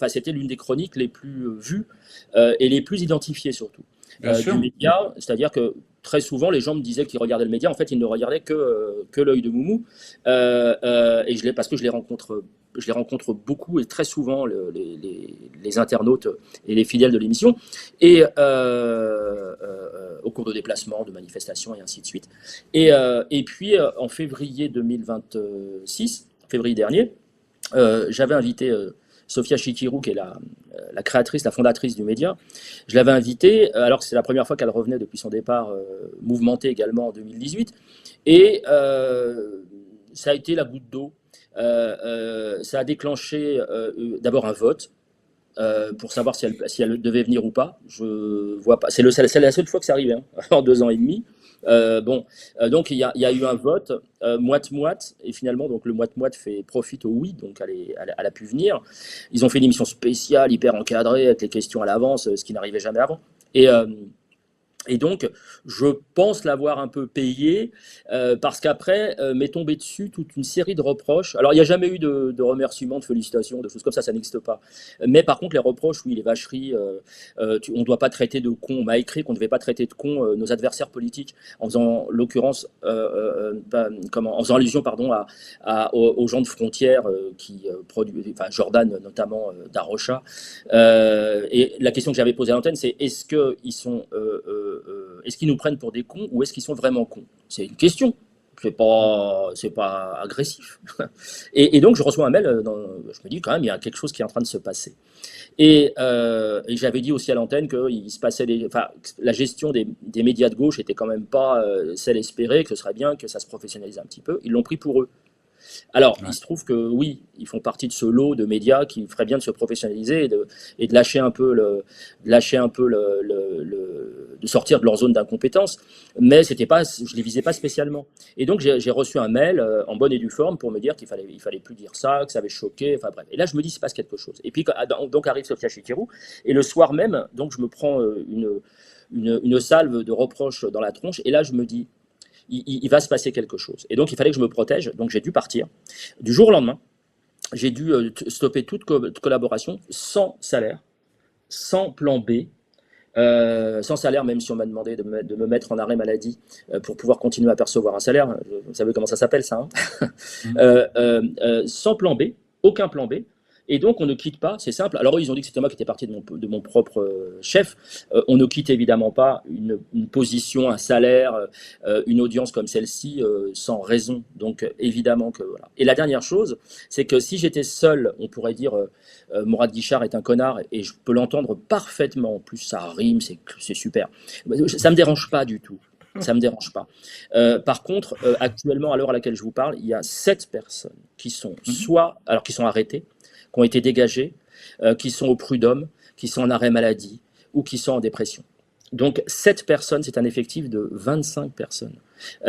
c'était l'une des chroniques les plus vues et les plus identifiés surtout Bien du sûr. média. C'est-à-dire que très souvent, les gens me disaient qu'ils regardaient le média. En fait, ils ne regardaient que l'œil de Moumou. Parce que je les rencontre beaucoup et très souvent, les internautes et les fidèles de l'émission. Et au cours de déplacements, de manifestations et ainsi de suite. Et puis, en février 2026, février dernier, j'avais invité Sophia Chikirou, qui est la créatrice, la fondatrice du média. Je l'avais invitée, alors que c'est la première fois qu'elle revenait depuis son départ mouvementé également en 2018. Et ça a été la goutte d'eau. Ça a déclenché d'abord un vote pour savoir si elle devait venir ou pas. Je vois pas. C'est la seule fois que ça arrivait, hein, en 2 ans et demi. Donc il y a eu un vote moite-moite, et finalement donc le moite-moite fait profite au oui, donc elle a pu venir. Ils ont fait une émission spéciale, hyper encadrée, avec les questions à l'avance, ce qui n'arrivait jamais avant. Et donc, je pense l'avoir un peu payé, parce qu'après m'est tombé dessus toute une série de reproches. Alors, il n'y a jamais eu de remerciements, de félicitations, de choses comme ça n'existe pas. Mais par contre, les reproches, oui, les vacheries, on ne doit pas traiter de cons. On m'a écrit qu'on ne devait pas traiter de cons nos adversaires politiques, en faisant l'occurrence, en faisant allusion, pardon, aux gens de frontières qui produisent, enfin Jordan notamment d'Arocha. Et la question que j'avais posée à l'antenne, c'est est-ce qu'ils nous prennent pour des cons ou est-ce qu'ils sont vraiment cons? C'est une question. C'est pas agressif. Et donc je reçois un mail, je me dis quand même il y a quelque chose qui est en train de se passer. Et j'avais dit aussi à l'antenne que la gestion des médias de gauche était quand même pas celle espérée, que ce serait bien que ça se professionnalise un petit peu. Ils l'ont pris pour eux. Alors, Ouais. il se trouve que oui, ils font partie de ce lot de médias qui ferait bien de se professionnaliser et de lâcher un peu de sortir de leur zone d'incompétence. Mais c'était pas, je les visais pas spécialement. Et donc j'ai reçu un mail en bonne et due forme pour me dire il fallait plus dire ça, que ça avait choqué. Enfin bref. Et là je me dis il se passe quelque chose. Et puis donc arrive Sophia Chikirou et le soir même, donc je me prends une salve de reproches dans la tronche. Et là je me dis il va se passer quelque chose. Et donc, il fallait que je me protège. Donc, j'ai dû partir. Du jour au lendemain, j'ai dû stopper toute collaboration sans salaire, sans plan B, sans salaire, même si on m'a demandé de me mettre en arrêt maladie pour pouvoir continuer à percevoir un salaire. Vous savez comment ça s'appelle, ça, hein. Sans plan B, aucun plan B. Et donc, on ne quitte pas, c'est simple. Alors, eux, ils ont dit que c'était moi qui étais parti de mon propre chef. On ne quitte évidemment pas une position, un salaire, une audience comme celle-ci sans raison. Donc, évidemment que voilà. Et la dernière chose, c'est que si j'étais seul, on pourrait dire Mourad Guichard est un connard, et je peux l'entendre parfaitement. En plus, ça rime, c'est super. Ça ne me dérange pas du tout. Ça me dérange pas. Par contre, actuellement, à l'heure à laquelle je vous parle, il y a 7 personnes qui sont qui sont arrêtées, qui ont été dégagées, qui sont au prud'homme, qui sont en arrêt maladie ou qui sont en dépression. Donc 7 personnes, c'est un effectif de 25 personnes.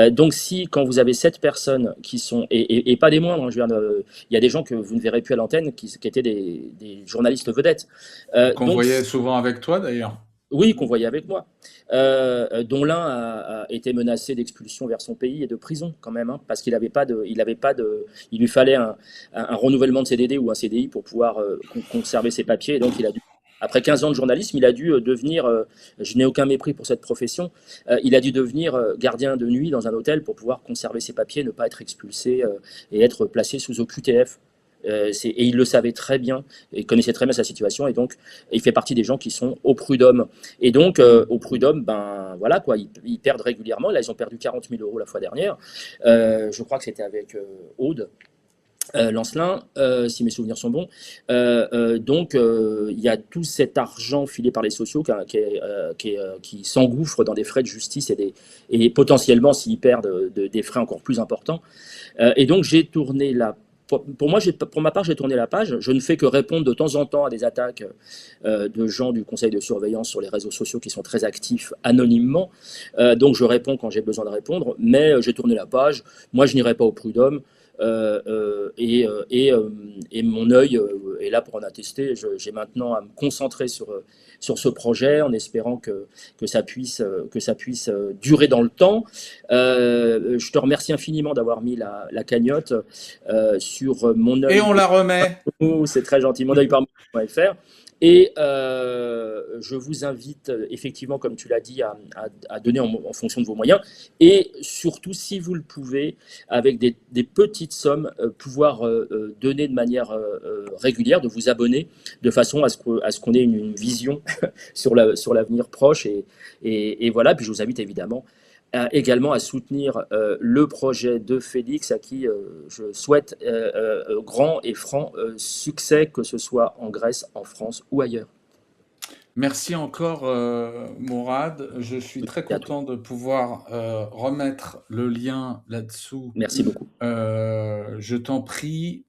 Donc si, quand vous avez 7 personnes qui sont, et pas des moindres, hein, il y a des gens que vous ne verrez plus à l'antenne qui étaient des journalistes vedettes. Qu'on voyait souvent avec toi d'ailleurs. Oui, qu'on voyait avec moi, dont l'un a été menacé d'expulsion vers son pays et de prison quand même, hein, parce qu'il il lui fallait un renouvellement de CDD ou un CDI pour pouvoir conserver ses papiers, et donc il a dû Après 15 ans de journalisme, il a dû devenir, je n'ai aucun mépris pour cette profession, il a dû devenir gardien de nuit dans un hôtel pour pouvoir conserver ses papiers, ne pas être expulsé et être placé sous OQTF. Et il le savait très bien, il connaissait très bien sa situation, et donc il fait partie des gens qui sont au prud'homme. Et donc au prud'homme, ben voilà quoi, ils perdent régulièrement. Là, ils ont perdu 40 000 euros la fois dernière. Je crois que c'était avec Aude. Lancelin, si mes souvenirs sont bons. Donc, il y a tout cet argent filé par les sociaux qui s'engouffre dans des frais de justice et potentiellement, s'ils perdent, des frais encore plus importants. Et donc, j'ai tourné la pour moi, pour ma part, j'ai tourné la page. Je ne fais que répondre de temps en temps à des attaques de gens du conseil de surveillance sur les réseaux sociaux qui sont très actifs anonymement. Donc, je réponds quand j'ai besoin de répondre, mais j'ai tourné la page. Moi, je n'irai pas au prud'homme. Et mon œil est là pour en attester. J'ai maintenant à me concentrer sur ce projet en espérant que ça puisse durer dans le temps. Je te remercie infiniment d'avoir mis la cagnotte sur mon œil. Et on la remet. C'est très gentil, mon œil par mon.fr. Et je vous invite effectivement, comme tu l'as dit, à donner en fonction de vos moyens. Et surtout, si vous le pouvez, avec des petites sommes, pouvoir donner de manière régulière, de vous abonner, de façon à ce qu'on ait une vision sur l'avenir proche. Et voilà, puis je vous invite évidemment également à soutenir le projet de Félix, à qui je souhaite grand et franc succès, que ce soit en Grèce, en France ou ailleurs. Merci encore, Mourad. Je suis très content de pouvoir remettre le lien là-dessous. Merci beaucoup. Je t'en prie.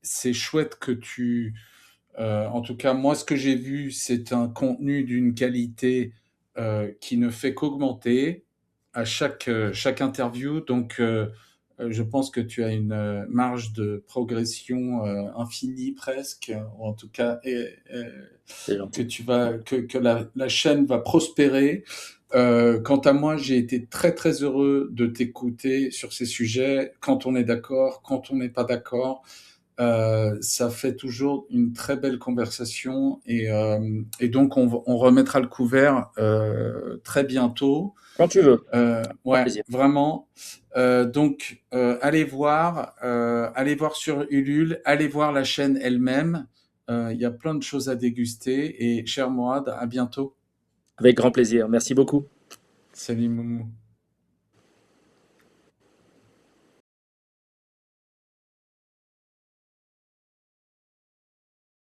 C'est chouette que tu... en tout cas, moi, ce que j'ai vu, c'est un contenu d'une qualité qui ne fait qu'augmenter à chaque interview. Donc, je pense que tu as une marge de progression infinie presque, ou en tout cas que la chaîne va prospérer. Quant à moi, j'ai été très très heureux de t'écouter sur ces sujets. Quand on est d'accord, quand on n'est pas d'accord, ça fait toujours une très belle conversation, et donc on remettra le couvert très bientôt. Quand tu veux. Ouais, vraiment. Donc allez voir sur Ulule, allez voir la chaîne elle-même. Il y a plein de choses à déguster, et cher Mourad, à bientôt. Avec grand plaisir. Merci beaucoup. Salut Moumou.